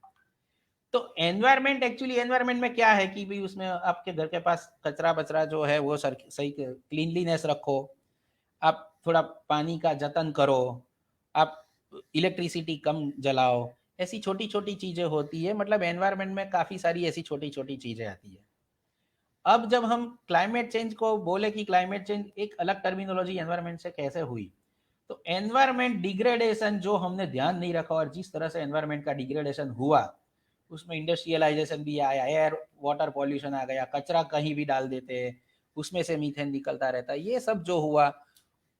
तो एनवायरमेंट एक्चुअली एनवायरमेंट में क्या है कि भाई उसमें आपके घर के पास कचरा बचरा जो है वो सही क्लीनलीनेस रखो, आप थोड़ा पानी का जतन करो, आप इलेक्ट्रिसिटी कम जलाओ, ऐसी छोटी छोटी चीजें होती है। मतलब एनवायरमेंट में काफी सारी ऐसी छोटी छोटी चीजें आती है। अब जब हम क्लाइमेट चेंज को बोले कि क्लाइमेट चेंज एक अलग टर्मिनोलॉजी एनवायरमेंट से कैसे हुई, तो एनवायरमेंट डिग्रेडेशन जो हमने ध्यान नहीं रखा और जिस तरह से एनवायरमेंट का डिग्रेडेशन हुआ, उसमें इंडस्ट्रियलाइजेशन भी आया, एयर वाटर पॉल्यूशन आ गया, कचरा कहीं भी डाल देते हैं, उसमें से मीथेन निकलता रहता है, ये सब जो हुआ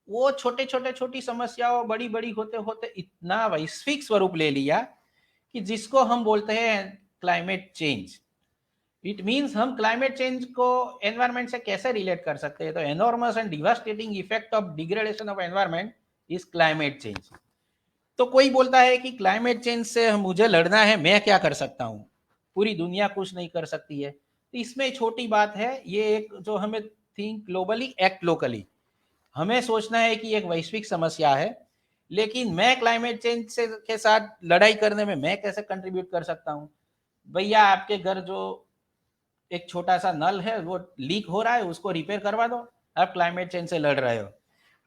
वो छोटे छोटे छोटी समस्याओं बड़ी बड़ी होते होते इतना वैश्विक स्वरूप ले लिया कि जिसको हम बोलते हैं क्लाइमेट चेंज। इट मीन्स हम क्लाइमेट चेंज को एनवायरमेंट से कैसे रिलेट कर सकते हैं। तो enormous and devastating effect of degradation of environment is climate change. तो कोई बोलता है कि क्लाइमेट चेंज से मुझे लड़ना है, मैं क्या कर सकता हूँ, पूरी दुनिया कुछ नहीं कर सकती है। तो इसमें छोटी बात है, ये एक जो हमें थिंक ग्लोबली एक्ट लोकली, हमें सोचना है कि एक वैश्विक समस्या है, लेकिन मैं क्लाइमेट चेंज से के साथ लड़ाई करने में मैं कैसे कंट्रीब्यूट कर सकता हूँ। भैया आपके घर जो एक छोटा सा नल है वो लीक हो रहा है, उसको रिपेयर करवा दो, आप क्लाइमेट चेंज से लड़ रहे हो।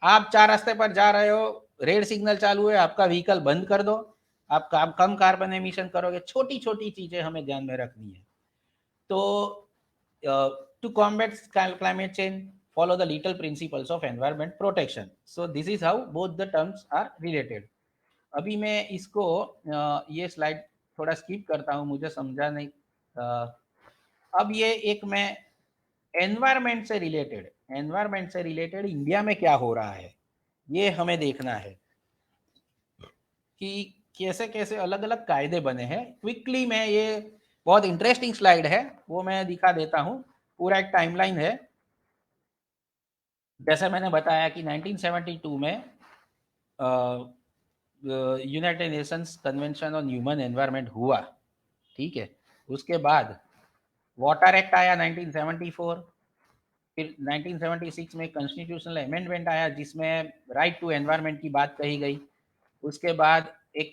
आप चार रास्ते पर जा रहे हो, रेड सिग्नल चालू है, आपका व्हीकल बंद कर दो, आप कम कार्बन एमिशन करोगे। छोटी छोटी चीजें हमें ध्यान में रखनी है। तो to combat climate change, follow the little principles of environment protection. So this is how both the terms are related. अभी मैं इसको ये स्लाइड थोड़ा स्किप करता हूँ, मुझे समझा नहीं। अब ये एक मैं एनवायरमेंट से रिलेटेड इंडिया में क्या हो रहा है ये हमें देखना है कि कैसे कैसे अलग अलग कायदे बने हैं। क्विकली मैं ये बहुत इंटरेस्टिंग स्लाइड है वो मैं दिखा देता हूँ, पूरा एक टाइमलाइन है। जैसे मैंने बताया कि 1972 में United Nations convention on human environment हुआ, ठीक है। उसके बाद वाटर एक्ट आया 1974, फिर 1976 में कॉन्स्टिट्यूशनल अमेंडमेंट आया जिसमें राइट टू एनवायरनमेंट की बात कही गई। उसके बाद एक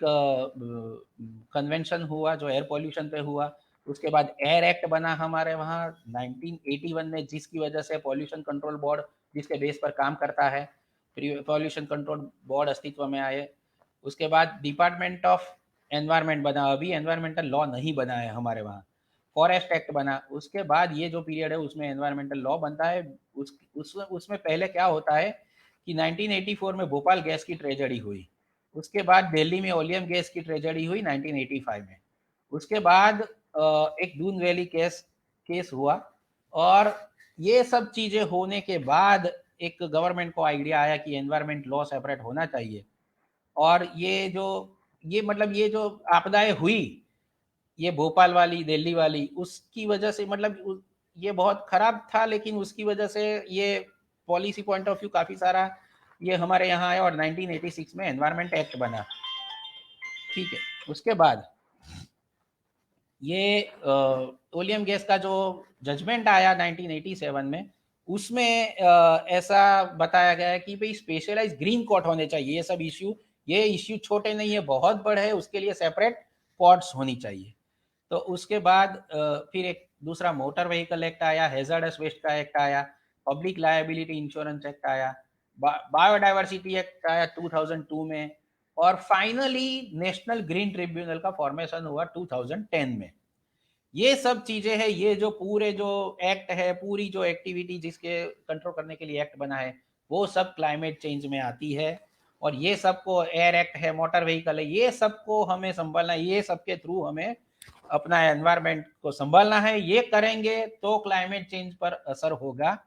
कन्वेंशन हुआ जो एयर पॉल्यूशन पे हुआ। उसके बाद एयर एक्ट बना हमारे वहाँ 1981 में, जिसकी वजह से पॉल्यूशन कंट्रोल बोर्ड जिसके बेस पर काम करता है, पॉल्यूशन कंट्रोल बोर्ड अस्तित्व में आए। उसके बाद डिपार्टमेंट ऑफ एनवायरनमेंट बना, अभी एनवायरमेंटल लॉ नहीं बना है हमारे वहाँ। फॉरेस्ट एक्ट बना, उसके बाद ये जो पीरियड है उसमें एनवायरमेंटल लॉ बनता है। उसमें पहले क्या होता है कि 1984 में भोपाल गैस की ट्रेजेडी हुई, उसके बाद दिल्ली में ओलियम गैस की ट्रेजेडी हुई 1985 में, उसके बाद एक दून वैली केस हुआ। और ये सब चीजें होने के बाद एक गवर्नमेंट को आइडिया आया कि एनवायरमेंट लॉ सेपरेट होना चाहिए। और ये जो आपदाएं हुई, ये भोपाल वाली, दिल्ली वाली, उसकी वजह से मतलब ये बहुत खराब था, लेकिन उसकी वजह से ये पॉलिसी पॉइंट ऑफ व्यू काफी सारा ये हमारे यहाँ आया और 1986 में एनवायरमेंट एक्ट बना, ठीक है। उसके बाद ये ओलियम गैस का जो जजमेंट आया 1987 में, उसमें ऐसा बताया गया है कि भाई स्पेशलाइज ग्रीन कोर्ट होने चाहिए। ये इश्यू छोटे नहीं है, बहुत बड़े है, उसके लिए सेपरेट कोर्ट्स होनी चाहिए। तो उसके बाद फिर एक दूसरा मोटर व्हीकल एक्ट आया, हैजार्डस वेस्ट का एक्ट आया, पब्लिक लायबिलिटी इंश्योरेंस एक्ट आया, बायोडाइवर्सिटी एक्ट आया 2002 में, और फाइनली नेशनल ग्रीन ट्रिब्यूनल का फॉर्मेशन हुआ 2010 में। ये सब चीजें हैं, ये जो पूरे जो एक्ट है, पूरी जो एक्टिविटी जिसके कंट्रोल करने के लिए एक्ट बना है, वो सब क्लाइमेट चेंज में आती है। और ये सबको, एयर एक्ट है, मोटर व्हीकल है, ये सबको हमें संभालना है, ये सबके थ्रू हमें अपना एनवायरमेंट को संभालना है, ये करेंगे तो क्लाइमेट चेंज पर असर होगा।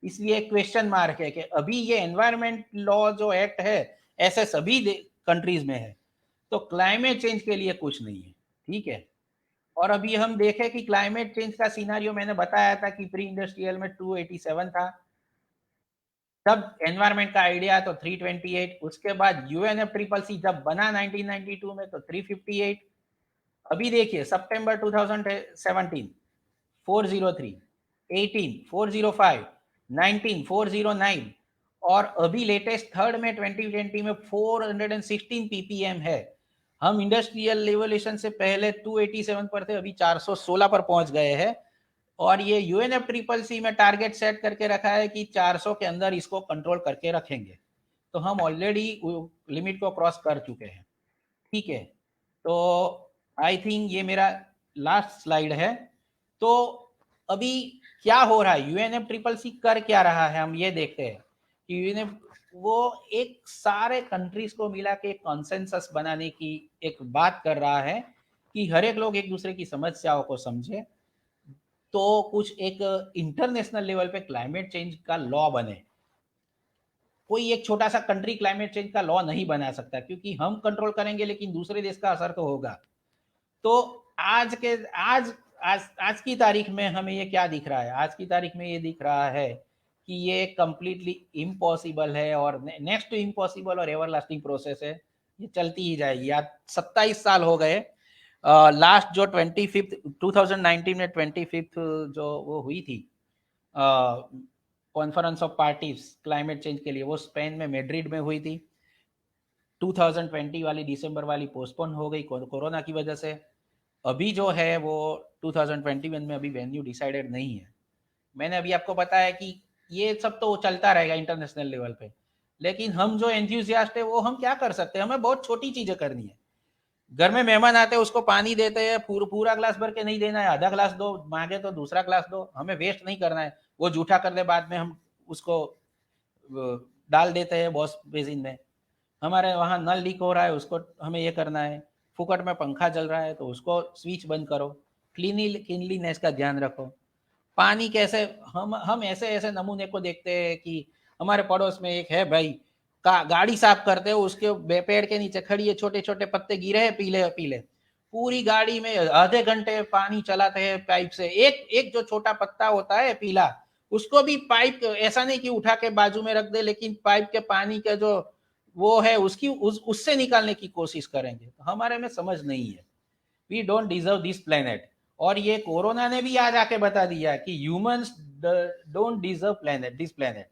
इसलिए क्वेश्चन मार्क है कि अभी ये एनवायरमेंट लॉ जो एक्ट है ऐसे सभी कंट्रीज में है, तो क्लाइमेट चेंज के लिए कुछ नहीं है, ठीक है। और अभी हम देखें कि क्लाइमेट चेंज का सिनारियो मैंने बताया था कि प्री इंडस्ट्रियल में 287 था, तब एनवायरमेंट का आइडिया तो 328, उसके बाद यूएनएफसीसीसी जब बना 1992 में तो 358, अभी देखिए सितंबर 2017 403, 18 405, 19 409 और अभी लेटेस्ट थर्ड में 2020 में 416 पीपीएम है। हम इंडस्ट्रियल रिवोल्यूशन से पहले 287 पर थे, अभी 416 पर पहुंच गए हैं। और ये यूएनएफसीसीसी में टारगेट सेट करके रखा है कि 400 के अंदर इसको कंट्रोल करके रखेंगे, तो हम ऑलरेडी लिमिट को क्रॉस कर चुके हैं, ठीक है। तो आई थिंक ये मेरा लास्ट स्लाइड है। तो अभी क्या हो रहा है, यूएनएफसीसीसी कर क्या रहा है, हम ये देखते हैं कि यूएनएफ वो एक सारे कंट्रीज को मिला के कॉन्सेंसस बनाने की एक बात कर रहा है कि हर एक लोग एक दूसरे की समस्याओं को समझे, तो कुछ एक इंटरनेशनल लेवल पे क्लाइमेट चेंज का लॉ बने। कोई एक छोटा सा कंट्री क्लाइमेट चेंज का लॉ नहीं बना सकता, क्योंकि हम कंट्रोल करेंगे लेकिन दूसरे देश का असर तो होगा। तो आज की तारीख में हमें ये क्या दिख रहा है, आज की तारीख में ये दिख रहा है कि ये कंप्लीटली इम्पॉसिबल है और नेक्स्ट टू इम्पॉसिबल और एवरलास्टिंग प्रोसेस है, ये चलती ही जाएगी। आज 27 साल हो गए, लास्ट जो 25 2019 में 25 जो वो हुई थी conference of parties climate change के लिए, वो स्पेन में मैड्रिड में हुई थी। 2020 वाली दिसंबर वाली पोस्टपोन हो गई कोरोना की वजह से। अभी जो है वो 2021 में अभी वेन्यू डिसाइडेड नहीं है। मैंने अभी आपको बताया कि ये सब तो चलता रहेगा इंटरनेशनल लेवल पे, लेकिन हम जो एंथुसियास्ट है वो हम क्या कर सकते हैं, हमें बहुत छोटी चीजें करनी है। घर में मेहमान आते हैं उसको पानी देते हैं, पूरा ग्लास भर के नहीं देना है, आधा ग्लास दो, मांगे तो दूसरा ग्लास दो, हमें वेस्ट नहीं करना है। वो जूठा कर दे बाद में हम उसको डाल देते हैं वॉश बेसिन में। हमारे वहाँ नल लीक हो रहा है, उसको हमें ये करना है। फुकट में पंखा चल रहा है तो उसको स्विच बंद करो। क्लीनलीनेस का ध्यान रखो। पानी कैसे, हम ऐसे ऐसे नमूने को देखते हैं कि हमारे पड़ोस में एक है भाई गाड़ी साफ करते हो, उसके पेड़ के नीचे खड़ी है, छोटे छोटे पत्ते गिरे हैं पीले पीले, पूरी गाड़ी में आधे घंटे पानी चलाते हैं पाइप से। एक एक जो छोटा पत्ता होता है पीला, उसको भी पाइप ऐसा नहीं कि उठा के बाजू में रख दे, लेकिन पाइप के पानी का जो वो है उससे निकालने की कोशिश करेंगे। तो हमारे में समझ नहीं है। We don't deserve this planet. और ये कोरोना ने भी आज आके बता दिया कि humans don't deserve this planet.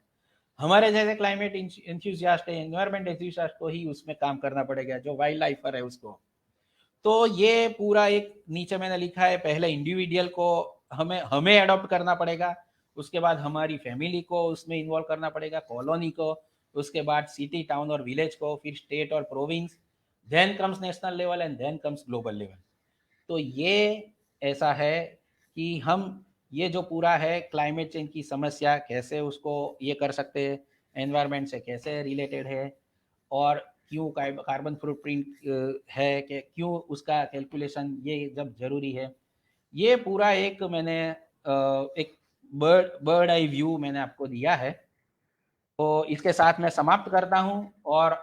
हमारे जैसे क्लाइमेट एंथुसियास्ट है, एनवायरमेंट एंथुसियास्ट को ही उसमें काम करना पड़ेगा, जो वाइल्ड लाइफर है उसको। तो ये पूरा एक नीचे मैंने लिखा है, पहले इंडिविजुअल को हमें अडॉप्ट करना पड़ेगा, उसके बाद हमारी फैमिली को उसमें इन्वॉल्व करना पड़ेगा, कॉलोनी को, उसके बाद सिटी टाउन और विलेज को, फिर स्टेट और province, then comes national level and then comes global level. तो ये ऐसा है कि हम ये जो पूरा है क्लाइमेट चेंज की समस्या कैसे उसको ये कर सकते हैं, एनवायरनमेंट से कैसे रिलेटेड है, और क्यों कार्बन फुटप्रिंट है कि क्यों उसका कैलकुलेशन ये जब जरूरी है, ये पूरा एक मैंने एक बर्ड आई व्यू मैंने आपको दिया है। तो इसके साथ मैं समाप्त करता हूँ और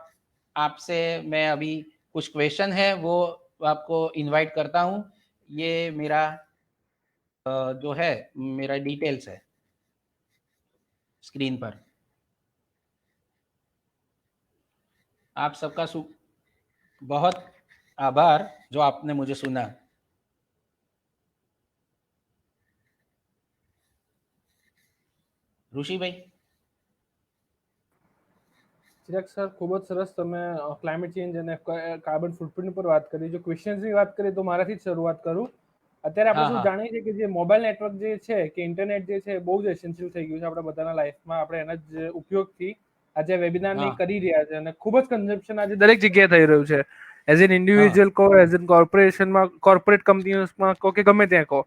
आपसे मैं अभी कुछ क्वेश्चन है वो आपको इनवाइट करता हूँ। ये मेरा जो है मेरा डिटेल्स है स्क्रीन पर। आप सबका बहुत आभार जो आपने मुझे सुना। ઋષિભાઈ। ચિરાગ સર, ખૂબ જ સરસ તમે ક્લાઇમેટ ચેન્જ અને કાર્બન ફૂટપ્રિન્ટ પર વાત કરી. જો ક્વેશ્ચન્સની વાત કરીએ તો મારાથી જ શરૂઆત કરું. અત્યારે આપણે શું જાણીએ છીએ કે જે મોબાઈલ નેટવર્ક જે છે કે ઇન્ટરનેટ જે છે બહુ જ એસેન્શિયલ થઈ ગયું છે આપણા બધાના લાઈફમાં. આપણે એના જ ઉપયોગથી આજે વેબિનારની કરી રહ્યા છે અને ખૂબ જ કન્ઝમ્પશન આજે દરેક જગ્યાએ થઈ રહ્યું છે. એઝ એન ઇન્ડિવિજ્યુઅલ કહો, એઝ એન કોર્પોરેશનમાં, કોર્પોરેટ કંપનીઓમાં કહો કે ગમે ત્યાં કહો,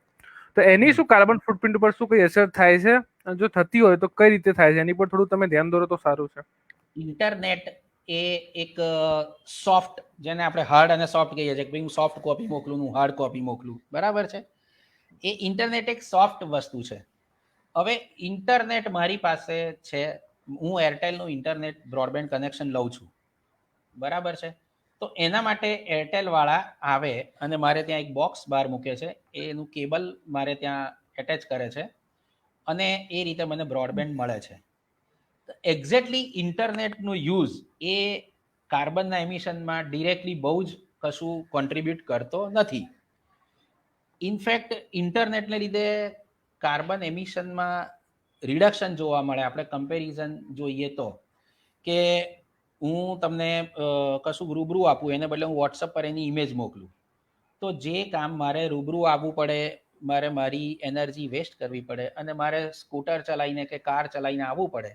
તો એની શું કાર્બન ફૂટપ્રિન્ટ ઉપર શું કઈ અસર થાય છે? જો થતી હોય તો કઈ રીતે થાય છે, એની પર થોડું તમે ધ્યાન દોરો તો સારું છે. ઇન્ટરનેટ એ એક સોફ્ટ, જેને આપણે હાર્ડ અને સોફ્ટ કહીએ છીએ, કે હું સોફ્ટ કોપી મોકલું, હું હાર્ડ કોપી મોકલું, બરાબર છે. એ ઇન્ટરનેટ એક સોફ્ટ વસ્તુ છે. હવે ઇન્ટરનેટ મારી પાસે છે, હું એરટેલનું ઇન્ટરનેટ બ્રોડબેન્ડ કનેક્શન લઉં છું, બરાબર છે. તો એના માટે એરટેલ વાળા આવે અને મારે ત્યાં એક બોક્સ બહાર મૂકે છે, એનું કેબલ મારે ત્યાં એટેચ કરે છે અને એ રીતે મને બ્રોડબેન્ડ મળે છે. એક્ઝેક્ટલી ઇન્ટરનેટનો યુઝ એ કાર્બનના એમિશનમાં ડિરેક્ટલી બહુ જ કશું કોન્ટ્રીબ્યુટ કરતો નથી. ઇનફેક્ટ ઇન્ટરનેટને લીધે કાર્બન એમિશનમાં રિડક્શન જોવા મળે. આપણે કમ્પેરિઝન જોઈએ તો, કે હું તમને કશું રૂબરૂ આપું, એને બદલે હું વોટ્સઅપ પર એની ઇમેજ મોકલું, તો જે કામ મારે રૂબરૂ આવવું પડે, મારે મારી એનર્જી વેસ્ટ કરવી પડે અને મારે સ્કૂટર ચલાવીને કે કાર ચલાવીને આવવું પડે,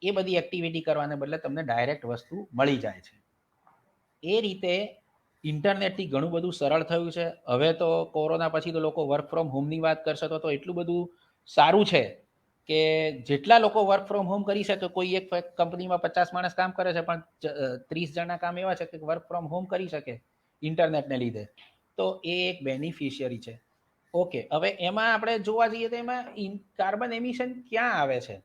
એ બધી એક્ટિવિટી કરવાને બદલે તમને ડાયરેક્ટ વસ્તુ મળી જાય છે. એ રીતે ઇન્ટરનેટથી ઘણું બધું સરળ થયું છે. હવે તો કોરોના પછી તો લોકો વર્ક ફ્રોમ હોમની વાત કરશે તો એટલું બધું સારું છે કે જેટલા લોકો વર્ક ફ્રોમ હોમ કરી શકે, કોઈ એક કંપનીમાં 50 માણસ કામ કરે છે, પણ 30 જણા કામ એવા છે કે વર્ક ફ્રોમ હોમ કરી શકે ઇન્ટરનેટને લીધે, તો એ એક બેનિફિશિયરી છે. ઓકે, હવે એમાં આપણે જોવા જઈએ તો એમાં કાર્બન એમિશન ક્યાં આવે છે?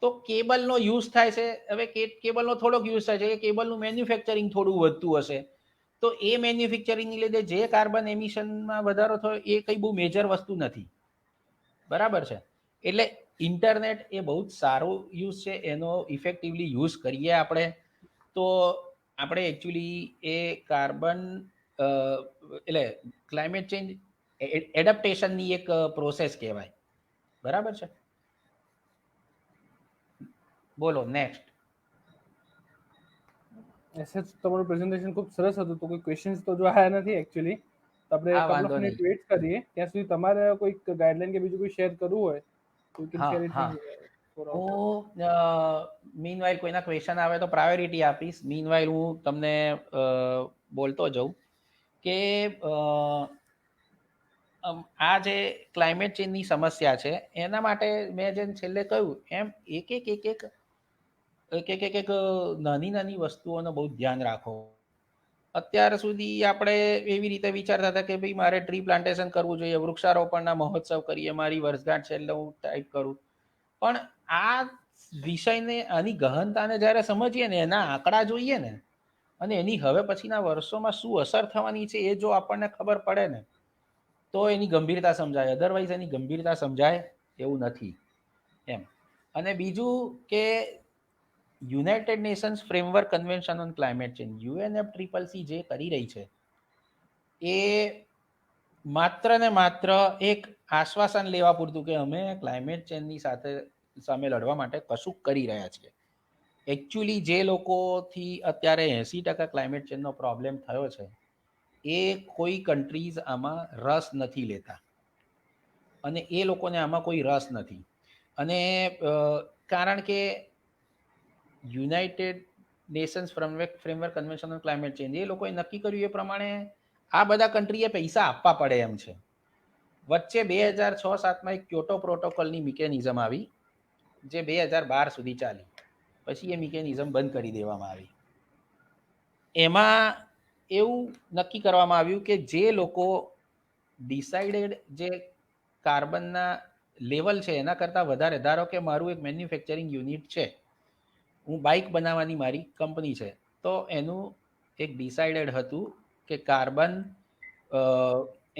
તો કેબલનો યુઝ થાય છે. હવે કેબલનો થોડોક યુઝ થાય છે, એ કેબલનું મેન્યુફેક્ચરિંગ થોડું વધતું હશે, તો એ મેન્યુફેક્ચરિંગની લીધે જે કાર્બન એમિશનમાં વધારો થયો એ કંઈ બહુ મેજર વસ્તુ નથી, બરાબર છે. એટલે ઇન્ટરનેટ એ બહુ જ સારું યુઝ છે, એનો ઇફેક્ટિવલી યુઝ કરીએ આપણે તો આપણે એકચ્યુઅલી એ કાર્બન એટલે ક્લાઇમેટ ચેન્જ એડપ્ટેશનની એક પ્રોસેસ કહેવાય, બરાબર છે. બોલો નેક્સ્ટ. એસે તમારું પ્રેઝન્ટેશન ખૂબ સરસ હતું. તો કોઈ ક્વેશ્ચન્સ તો જો આયા નથી એકચ્યુઅલી, તો આપણે હા, કપલ ઓફ વાંધો મિનિટ નહીં. વેઇટ કરીએ. ત્યાં સુધી તમારે કોઈક ગાઈડલાઈન કે બીજું કોઈ શેર કરવું હોય તો યુ કેન હા શેર ઇટ હા, ફોર આઉટ. હું મીનવાઇલ કોઈના ક્વેશ્ચન આવે તો પ્રાયોરિટી આપીશ. મીનવાઇલ હું તમને બોલતો જાઉં કે આ જે ક્લાઇમેટ ચેન્જની સમસ્યા છે એના માટે મેં જેમ છેલ્લે કહ્યું એમ એક નાની નાની વસ્તુઓનો બહુ ધ્યાન રાખો. અત્યાર સુધી આપણે એવી રીતે વિચારતા હતા કે ભાઈ મારે ટ્રી પ્લાન્ટેશન કરવું જોઈએ, વૃક્ષારોપણના મહોત્સવ કરીએ, મારી વર્ષગાંઠ છે એટલે હું ટાઈપ કરું. પણ આ વિષયને, આની ગહનતાને જ્યારે સમજીએ ને, એના આંકડા જોઈએ ને, અને એની હવે પછીના વર્ષોમાં શું અસર થવાની છે એ જો આપણને ખબર પડે ને, તો એની ગંભીરતા સમજાય. અધરવાઇઝ એની ગંભીરતા સમજાય એવું નથી એમ. અને બીજું કે United Nations framework convention on climate change, UNFCCC જે કરી રહી છે, એ માત્ર ને માત્ર એક આશ્વાસન લેવા પૂરતું કે અમે ક્લાઇમેટ ચેન્જની સામે લડવા માટે કશું કરી રહ્યા છીએ. એકચ્યુઅલી જે લોકોથી અત્યારે 80% ક્લાઇમેટ ચેન્જનો પ્રોબ્લેમ થયો છે, એ કોઈ કન્ટ્રીઝ આમાં રસ નથી લેતા અને એ લોકોને આમાં કોઈ રસ નથી. અને કારણ કે United Nations framework convention on climate change એ લોકોએ નક્કી કર્યું એ પ્રમાણે આ બધા કન્ટ્રીએ પૈસા આપવા પડે એમ છે. વચ્ચે 2006-07માં એક ક્યોટો પ્રોટોકોલની મિકેનિઝમ આવી, જે 2012 સુધી ચાલી. પછી એ મિકેનિઝમ બંધ કરી દેવામાં આવી. એમાં એવું નક્કી કરવામાં આવ્યું કે જે લોકો ડિસાઇડેડ જે કાર્બનના લેવલ છે એના કરતાં વધારે, ધારો કે મારું એક મેન્યુફેક્ચરિંગ યુનિટ છે, હું બાઇક બનાવવાની મારી કંપની છે, તો એનું એક ડિસાઇડેડ હતું કે કાર્બન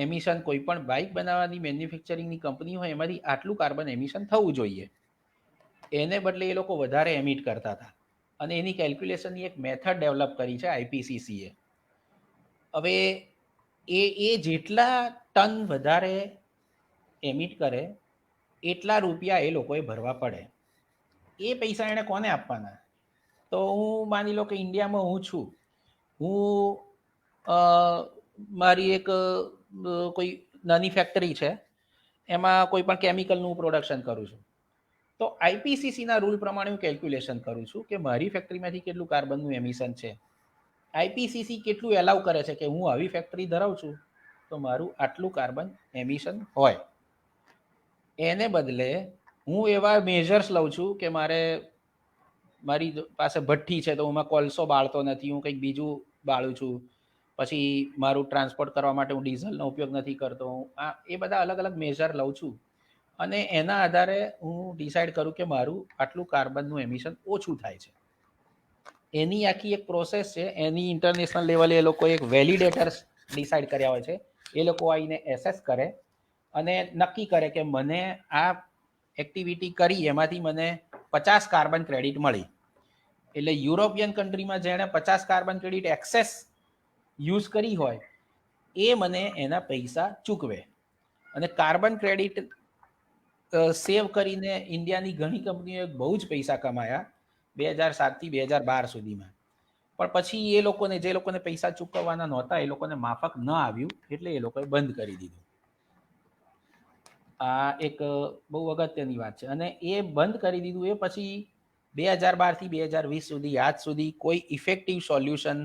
એમિશન કોઈ પણ બાઇક બનાવવાની મેન્યુફેક્ચરિંગની કંપની હોય એમાંથી આટલું કાર્બન એમિશન થવું જોઈએ. એને બદલે એ લોકો વધારે એમિટ કરતા હતા અને એની કેલ્ક્યુલેશનની એક મેથડ ડેવલપ કરી છે IPCCએ. હવે એ જેટલા ટન વધારે એમિટ કરે એટલા રૂપિયા એ લોકોએ ભરવા પડે. એ પૈસા એણે કોને આપવાના? તો હું માની લો કે ઇન્ડિયામાં હું છું, હું મારી એક કોઈ નાની ફેક્ટરી છે, એમાં કોઈ પણ કેમિકલનું પ્રોડક્શન કરું છું. તો IPCCના રૂલ પ્રમાણે હું કેલ્ક્યુલેશન કરું છું કે મારી ફેક્ટરીમાંથી કેટલું કાર્બનનું એમિશન છે. IPCC કેટલું એલાઉ કરે છે કે હું આવી ફેક્ટરી ધરાવું છું તો મારું આટલું કાર્બન એમિશન હોય. એને બદલે હું એવા મેજર્સ લઉં છું કે મારે મારી પાસે ભઠ્ઠી છે તો હું કોલસો બાળતો નથી, હું કંઈક બીજું બાળું છું. પછી મારું ટ્રાન્સપોર્ટ કરવા માટે હું ડીઝલનો ઉપયોગ નથી કરતો. એ બધા અલગ અલગ મેજર લઉં છું અને એના આધારે હું ડિસાઇડ કરું કે મારું આટલું કાર્બનનું એમિશન ઓછું થાય છે. એની આખી એક પ્રોસેસ છે. એની ઇન્ટરનેશનલ લેવલે એ લોકો એક વેલિડેટર્સ ડિસાઇડ કર્યા હોય છે. એ લોકો આવીને એસેસ કરે અને નક્કી કરે કે મને આ એક્ટિવિટી કરી એમાંથી મને 50 કાર્બન ક્રેડિટ મળી. એટલે યુરોપિયન કન્ટ્રીમાં જેણે 50 કાર્બન ક્રેડિટ એક્સેસ યુઝ કરી હોય એ મને એના પૈસા ચૂકવે. અને કાર્બન ક્રેડિટ સેવ કરીને ઇન્ડિયાની ઘણી કંપનીઓએ બહુ જ પૈસા કમાયા 2007થી 2012 સુધીમાં. પણ પછી એ લોકોને, જે લોકોને પૈસા ચૂકવવાના નહોતા, એ લોકોને માફક ન આવ્યું એટલે એ લોકોએ બંધ કરી દીધું. આ એક બહુ અગત્યની વાત છે. અને એ બંધ કરી દીધું એ પછી 2012થી 2020 સુધી આજ સુધી કોઈ ઇફેક્ટિવ સોલ્યુશન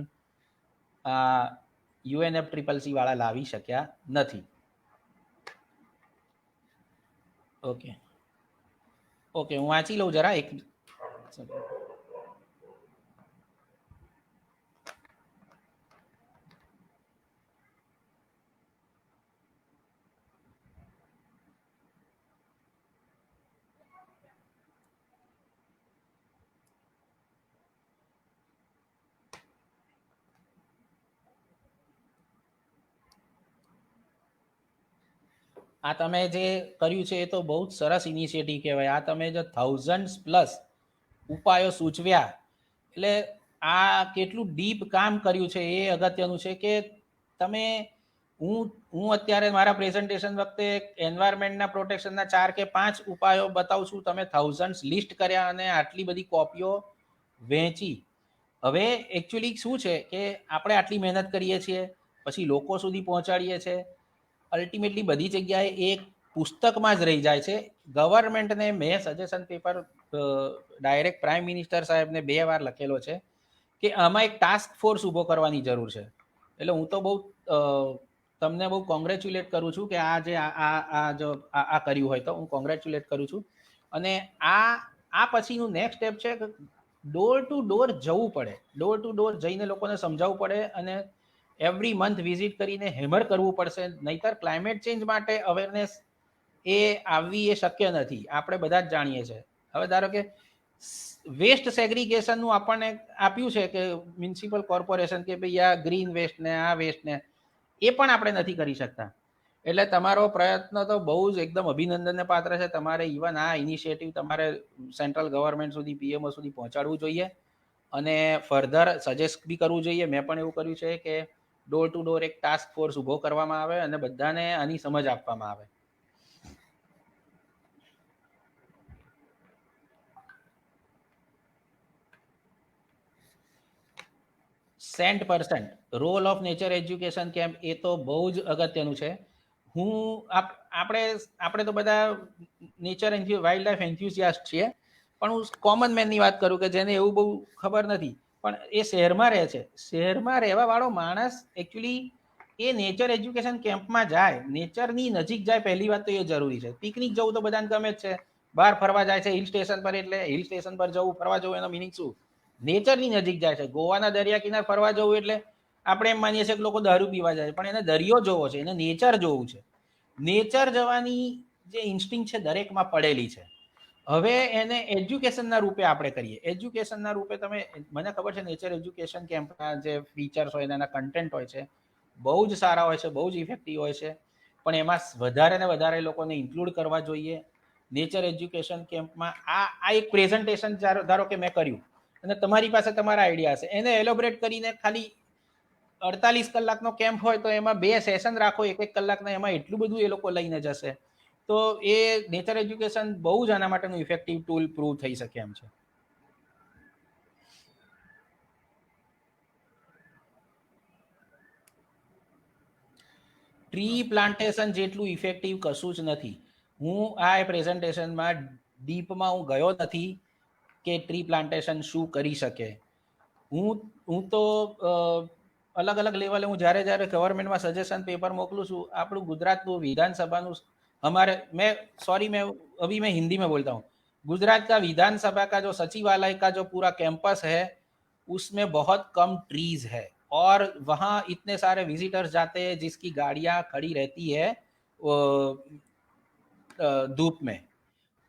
UNFCCC વાળા લાવી શક્યા નથી. ઓકે હું વાંચી લઉં જરા એક. આ તમે જે કર્યું છે એ તો બહુ જ સરસ ઇનિશિયેટિવ કહેવાય. આ તમે જે 1000+ ઉપાયો સૂચવ્યા, એટલે આ કેટલું ડીપ કામ કર્યું છે એ અગત્યનું છે કે તમે, હું અત્યારે મારા પ્રેઝન્ટેશન વખતે એન્વાયરમેન્ટના પ્રોટેક્શનના 4 કે 5 ઉપાયો બતાવું છું, તમે 1000 લિસ્ટ કર્યા અને આટલી બધી કોપીઓ વહેંચી. હવે એકચ્યુઅલી શું છે કે આપણે આટલી મહેનત કરીએ છીએ, પછી લોકો સુધી પહોંચાડીએ છીએ, અલ્ટિમેટલી બધી જગ્યાએ એક પુસ્તકમાં જ રહી જાય છે. ગવર્મેન્ટને મેં suggestion paper direct prime minister સાહેબને 2 વાર લખેલો છે કે આમાં એક ટાસ્ક ફોર્સ ઊભો કરવાની જરૂર છે. એટલે હું તો બહુ તમને બહુ કોંગ્રેચ્યુલેટ કરું છું કે આ જે આ કર્યું હોય તો હું કોંગ્રેચ્યુલેટ કરું છું. અને આ પછીનું નેક્સ્ટ સ્ટેપ છે કે ડોર ટુ ડોર જવું પડે. ડોર ટુ ડોર જઈને લોકોને સમજાવવું પડે અને એવરી મંથ વિઝિટ કરીને હેમર કરવું પડશે. નહીતર ક્લાઇમેટ ચેન્જ માટે અવેરનેસ એ આવવી એ શક્ય નથી. આપણે બધા જ જાણીએ છીએ. હવે ધારો કે વેસ્ટ સેગ્રીગેશનનું આપણને આપ્યું છે કે મ્યુનિસિપલ કોર્પોરેશન કે ભાઈ આ ગ્રીન વેસ્ટ ને આ વેસ્ટ ને એ પણ આપણે નથી કરી શકતા. એટલે તમારો પ્રયત્ન તો બહુ જ એકદમ અભિનંદનને પાત્ર છે. તમારે ઇવન આ ઇનિશિયેટિવ તમારે સેન્ટ્રલ ગવર્મેન્ટ સુધી, PMO સુધી પહોંચાડવું જોઈએ અને ફર્ધર સજેસ્ટ બી કરવું જોઈએ. મેં પણ એવું કર્યું છે કે ડોર ટુ ડોર એક ટાસ્ક ફોર્સ ઊભો કરવામાં આવે અને બધાને આની સમજ આપવામાં આવે. %, Role of nature education camp, એ તો બહુ જ અગત્યનું છે. આપણે તો બધા નેચર વાઇલ્ડ લાઈફ એન્થ્યુઝિયાસ્ટ છીએ, પણ હું કોમન મેનની વાત કરું કે જેને એવું બહુ ખબર નથી, પણ એ શહેરમાં રહે છે. શહેરમાં રહેવા વાળો માણસ એકચ્યુઅલી એ નેચર એજ્યુકેશન કેમ્પમાં જાય, નેચરની નજીક જાય. પહેલી વાત તો એ જરૂરી છે. પિકનિક જવું તો બધાને ગમે જ છે, બહાર ફરવા જાય છે હિલ સ્ટેશન પર, એટલે હિલ સ્ટેશન પર જવું, ફરવા જવું, એનો મિનિંગ શું? નેચરની નજીક જાય છે. ગોવાના દરિયા કિનારે ફરવા જવું એટલે આપણે એમ માનીએ છીએ કે લોકો દારૂ પીવા જાય, પણ એને દરિયો જોવો છે, એને નેચર જોવું છે. નેચર જવાની જે ઇન્સ્ટિંક્ટ છે દરેકમાં પડેલી છે. હવે એને એજ્યુકેશનના રૂપે આપણે કરીએ. એજ્યુકેશનના રૂપે તમે, મને ખબર છે નેચર એજ્યુકેશન કેમ્પના જે ફીચર્સ હોય, એના કન્ટેન્ટ હોય છે, બહુ જ સારા હોય છે, બહુ જ ઇફેક્ટિવ હોય છે. પણ એમાં વધારે ને વધારે લોકોને ઇન્ક્લુડ કરવા જોઈએ. નેચર એજ્યુકેશન કેમ્પમાં આ એક પ્રેઝન્ટેશન ધારો કે મેં કર્યું અને તમારી પાસે તમારા આઈડિયા હશે, એને એલોબરેટ કરીને ખાલી 48 કલાકનો કેમ્પ હોય તો એમાં 2 સેશન રાખો 1-1 કલાકના, એમાં એટલું બધું એ લોકો લઈને જશે. તો એ નેચર એજ્યુકેશન બહુ જ આના માટેનું ઇફેક્ટિવ ટૂલ પ્રૂવ થઈ શકે એમ છે. ટ્રી પ્લાન્ટેશન જેટલું ઇફેક્ટિવ કશું જ નથી. હું આ પ્રેઝન્ટેશનમાં ડીપમાં હું ગયો નથી કે ટ્રી પ્લાન્ટેશન શું કરી શકે. હું તો અલગ અલગ લેવલે હું જ્યારે ગવર્મેન્ટમાં સજેશન પેપર મોકલું છું, આપણું ગુજરાતનું વિધાનસભાનું, मैं हिंदी में बोलता हूँ, गुजरात का विधानसभा का जो सचिवालय का जो पूरा कैंपस है उसमें बहुत कम ट्रीज है और वहाँ इतने सारे विजिटर्स जाते हैं जिसकी गाड़ियाँ खड़ी रहती है धूप में,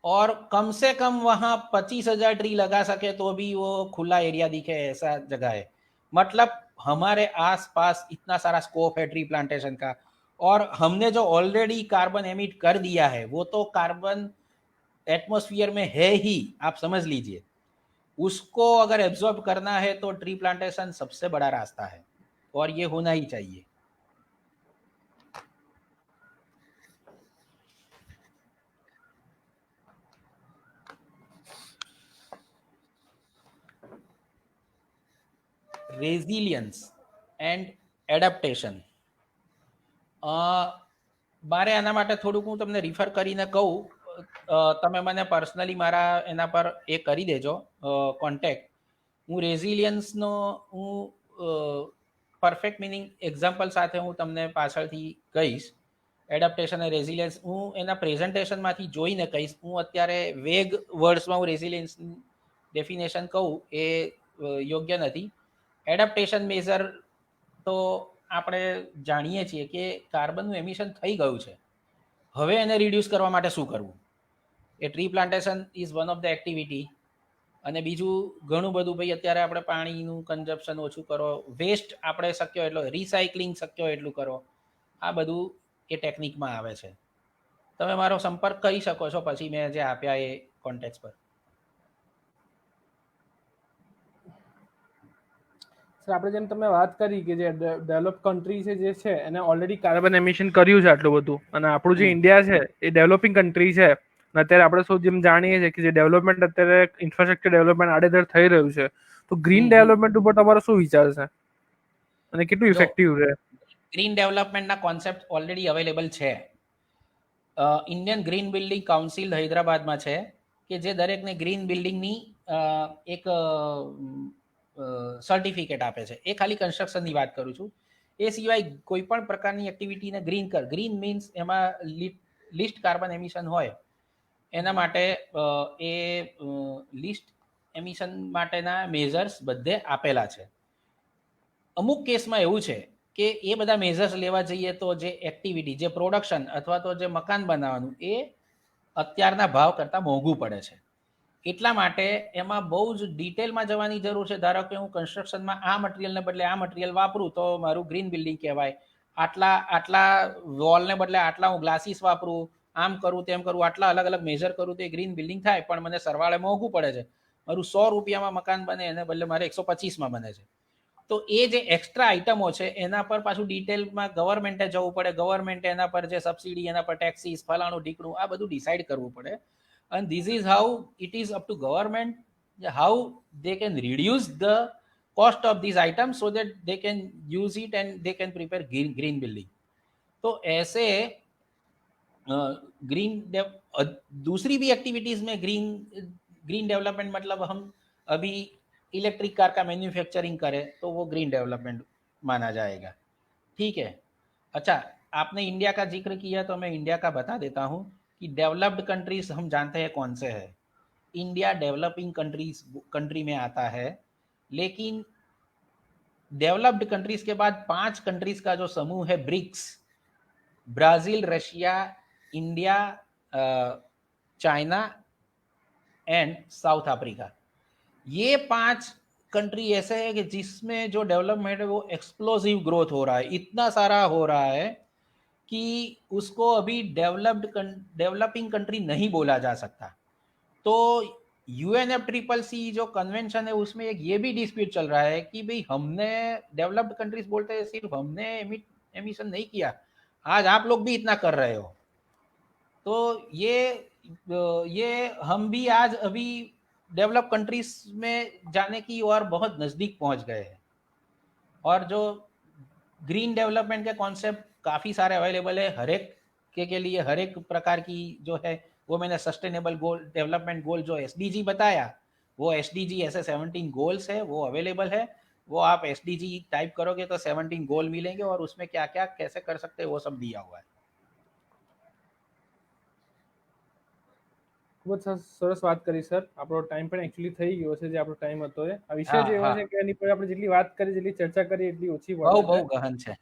और कम से कम वहाँ 25,000 ट्री लगा सके तो भी वो खुला एरिया दिखे ऐसा जगह है। मतलब हमारे आसपास इतना सारा स्कोप है ट्री प्लांटेशन का, और हमने जो ऑलरेडी कार्बन एमिट कर दिया है वो तो कार्बन एटमॉस्फेयर में है ही, आप समझ लीजिए। उसको अगर एब्जॉर्ब करना है तो ट्री प्लांटेशन सबसे बड़ा रास्ता है और ये होना ही चाहिए। રેઝિલિયન્સ એન્ડ એડપ્ટેશન, મારે આના માટે થોડુંક હું તમને રિફર કરીને કહું, તમે મને પર્સનલી મારા એના પર એ કરી દેજો કોન્ટેક્ટ. હું રેઝિલિયન્સનો હું પરફેક્ટ મિનિંગ એક્ઝામ્પલ સાથે હું તમને પાછળથી કહીશ. એડપ્ટેશન અને રેઝિલિયન્સ હું એના પ્રેઝન્ટેશનમાંથી જોઈને કહીશ. હું અત્યારે વેગ વર્ડ્સમાં હું રેઝિલિયન્સ ડેફિનેશન કહું એ યોગ્ય નથી. એડપ્ટેશન મેઝર તો આપણે જાણીએ છીએ કે કાર્બનનું એમિશન થઈ ગયું છે, હવે એને રિડ્યુસ કરવા માટે શું કરવું. એ tree plantation is one of the activity. અને બીજું ઘણું બધું, ભાઈ અત્યારે આપણે પાણીનું કન્ઝપ્શન ઓછું કરો, વેસ્ટ આપણે શક્ય એટલો રિસાયકલિંગ શક્ય એટલું કરો, આ બધું એ ટેકનિકમાં આવે છે. તમે મારો સંપર્ક કરી શકો છો પછી મેં જે આપ્યા એ કોન્ટેક્ટ પર. સર આપણે જેમ તમે વાત કરી કે જે ડેવલપ કન્ટ્રી છે જે છે એને ઓલરેડી કાર્બન એમિશન કર્યું છે આટલું બધું, અને આપણું જે ઇન્ડિયા છે એ ડેવલપિંગ કન્ટ્રી છે. અને અત્યારે આપણે સૌ જેમ જાણીએ છીએ કે જે ડેવલપમેન્ટ અત્યારે ઇન્ફ્રાસ્ટ્રક્ચર ડેવલપમેન્ટ આડેધડ થઈ રહ્યું છે, તો ગ્રીન ડેવલપમેન્ટ ઉપર તમારો શું વિચાર છે અને કેટલું ઇફેક્ટિવ છે? ગ્રીન ડેવલપમેન્ટના કોન્સેપ્ટ ઓલરેડી અવેલેબલ છે. ઇન્ડિયન ગ્રીન બિલ્ડિંગ કાઉન્સિલ હૈદરાબાદમાં છે કે જે દરેકને ગ્રીન બિલ્ડિંગની એક સર્ટિફિકેટ આપે છે. એ ખાલી કન્સ્ટ્રક્શનની વાત કરું છું. એ સિવાય કોઈ પણ પ્રકારની એક્ટિવિટીને ગ્રીન કર, ગ્રીન મીન્સ એમાં લિસ્ટ કાર્બન એમિશન હોય એના માટે એ લિસ્ટ એમિશન માટેના મેઝર્સ બધે આપેલા છે. અમુક કેસમાં એવું છે કે એ બધા મેઝર્સ લેવા જઈએ તો જે એક્ટિવિટી, જે પ્રોડક્શન અથવા તો જે મકાન બનાવવાનું એ અત્યારના ભાવ કરતાં મોંઘું પડે છે. એટલા માટે એમાં બહુ જ ડિટેલમાં જવાની જરૂર છે. ધારો કે હું કન્સ્ટ્રક્શનમાં આ મટીરિયલને બદલે આ મટીરિયલ વાપરું તો મારું ગ્રીન બિલ્ડિંગ કહેવાય. આટલા વોલને બદલે આટલા હું ગ્લાસીસ વાપરું, આમ કરું તેમ કરું, આટલા અલગ અલગ મેઝર કરું તો એ ગ્રીન બિલ્ડિંગ થાય, પણ મને સરવાળે મોંઘું પડે છે. મારું 100 રૂપિયામાં મકાન બને એને બદલે મારે 125માં બને છે. તો એ જે એક્સ્ટ્રા આઇટમો છે એના પર પાછું ડિટેલમાં ગવર્મેન્ટે જવું પડે. ગવર્મેન્ટે એના પર જે સબસિડી, એના પર ટેક્સીસ, ફલાણું ઢીકણું, આ બધું ડિસાઇડ કરવું પડે. And this is how it is up to government how they can reduce the cost of these items so that they can use it and they can prepare green building. तो ऐसे green दूसरी भी activities में green development, मतलब हम अभी electric car का manufacturing करें तो वो ग्रीन डेवलपमेंट माना जाएगा. ठीक है. अच्छा, आपने इंडिया का जिक्र किया तो मैं इंडिया का बता देता हूँ कि डेवलप्ड कंट्रीज हम जानते हैं कौन से है. इंडिया डेवलपिंग कंट्री में आता है, लेकिन डेवलप्ड कंट्रीज के बाद 5 कंट्रीज का जो समूह है BRICS, Brazil, Russia, India, China and South Africa, ये 5 कंट्री ऐसे है कि जिसमें जो डेवलपमेंट है वो एक्सप्लोसिव ग्रोथ हो रहा है. इतना सारा हो रहा है कि उसको अभी डेवलपिंग कंट्री नहीं बोला जा सकता. तो UNFCCC जो कन्वेंशन है उसमें एक ये भी डिस्प्यूट चल रहा है कि भाई हमने डेवलप्ड कंट्रीज बोलते हैं सिर्फ हमने एमिशन नहीं किया, आज आप लोग भी इतना कर रहे हो. तो ये हम भी आज अभी डेवलप कंट्रीज में जाने की ओर बहुत नज़दीक पहुंच गए हैं. और जो ग्रीन डेवलपमेंट के कॉन्सेप्ट काफ़ी सारे अवेलेबल है हर एक के लिए, हर एक प्रकार की जो है वो मैंने सस्टेनेबल गोल डेवलपमेंट गोल जो SDG बताया, वो SDG ऐसे 17 गोल्स है, वो अवेलेबल है. वो आप SDG टाइप करोगे तो 17 गोल मिलेंगे और उसमें क्या क्या कैसे कर सकते हैं वो सब दिया हुआ है. ખૂબ જ સરસ વાત કરી સર. આપણો ટાઈમ પણ એકચ્યુઅલી થઈ ગયો છે, જે આપણો ટાઈમ હતો એ. આ વિષય હા જ એવો હા છે કે એની પર આપણે જેટલી વાત કરીએ, જેટલી ચર્ચા કરીએ એટલી ઓછી બહુ પડે છે. ગહન છે.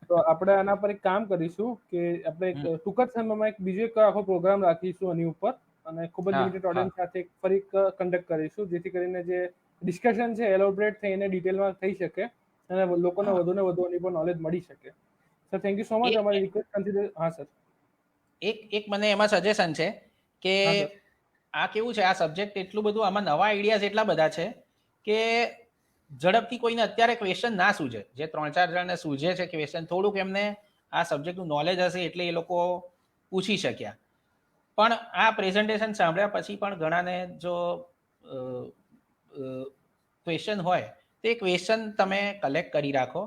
તો આપણે આના પર એક કામ કરીશું કે આપણે એક હમ, ટૂંક જ સમયમાં એક બીજો એક આખો પ્રોગ્રામ રાખીશું આની ઉપર, અને ખૂબ જ હા લિમિટેડ હા ઓડિયન્સ સાથે ફરી કન્ડક્ટ કરીશું, જેથી કરીને જે ડિસ્કશન છે એલોબરેટ થઈને ડિટેલમાં થઈ શકે અને લોકોને હા વધુને વધુ આની પર નોલેજ મળી શકે. Sir thank you so much. એક અમારી રિક્વેસ્ટ કન્સિડર. હા સર. એક મને એમાં સજેશન છે કે હા સર. આ કેવું છે, આ સબ્જેક્ટ એટલું બધું, આમાં નવા આઈડિયાઝ એટલા બધા છે કે ઝડપથી કોઈને અત્યારે ક્વેશ્ચન ના સૂઝે. જે 3-4 જણને સૂઝે છે ક્વેશ્ચન, થોડુંક એમને આ સબ્જેક્ટનું નોલેજ હશે એટલે એ લોકો પૂછી શક્યા. પણ આ પ્રેઝન્ટેશન સાંભળ્યા પછી પણ ઘણાને જો ક્વેશ્ચન હોય તો એ ક્વેશ્ચન તમે કલેક્ટ કરી રાખો.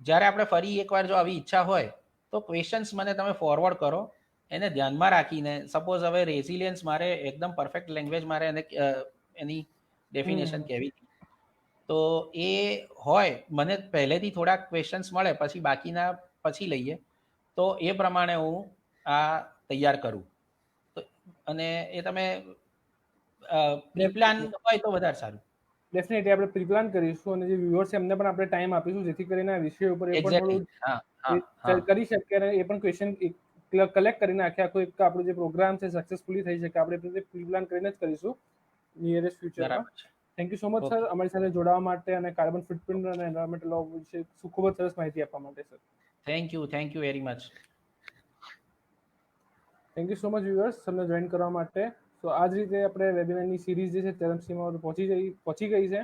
જ્યારે આપણે ફરી એકવાર જો આવી ઈચ્છા હોય તો ક્વેશ્ચન્સ મને તમે ફોરવર્ડ કરો. એને ધ્યાનમાં રાખીને, સપોઝ હવે રેઝિલિયન્સ મારે એકદમ પરફેક્ટ લેંગ્વેજ મારે એને એની ડેફિનેશન હમ. કહેવી હતી, તો એ હોય મને પહેલેથી થોડાક ક્વેશ્ચન્સ મળે, પછી બાકીના પછી લઈએ, તો એ પ્રમાણે હું આ તૈયાર કરું. તો અને એ તમે પ્રી પ્લાન હોય તો વધારે સારું. ડેફિનેટલી આપણે પ્રી-પ્લાન કરીશું, અને જે વ્યુઅર્સ છે એમને પણ આપણે ટાઈમ આપીશું, જેથી કરીને આ વિષય ઉપર એ પણ એક્ઝેક્ટલી. થોડું હા હા હા કરી શકે અને એ પણ ક્વેશ્ચન કલેક્ટ કરીને આખો એક આપણો જે પ્રોગ્રામ છે સક્સેસફુલી થઈ શકે. આપણે પ્રી-પ્લાન કરીને જ કરીશું નિયરેસ્ટ ફ્યુચરમાં. બરાબર છે. Thank you so much sir, okay, અમારી સાથે જોડાવા માટે અને કાર્બન ફૂટપ્રિન્ટ અને એન્વાયરમેન્ટલ લો વિશે ખૂબ જ સરસ માહિતી આપવા માટે sir. Thank you very much. Thank you so much viewers તમને જોઈન કરવા માટે. તો આ જ રીતે આપણે વેબિનારની સિરીઝ જે છે ચરમસીમા પહોંચી ગઈ છે.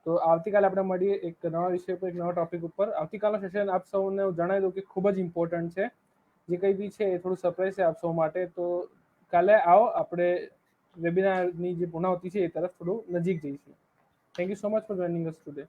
તો આવતીકાલે આપણે મળીએ એક નવા વિષય પર, એક નવા ટોપિક ઉપર. આવતીકાલનો સેશન આપ સૌને હું જણાવી દઉં કે ખૂબ જ ઇમ્પોર્ટન્ટ છે. જે કંઈ બી છે એ થોડું સરપ્રાઈઝ છે આપ સૌ માટે. તો કાલે આવો, આપણે વેબિનારની જે પૂર્ણાવતિ છે એ તરફ થોડું નજીક જઈશું. Thank you so much for joining us today.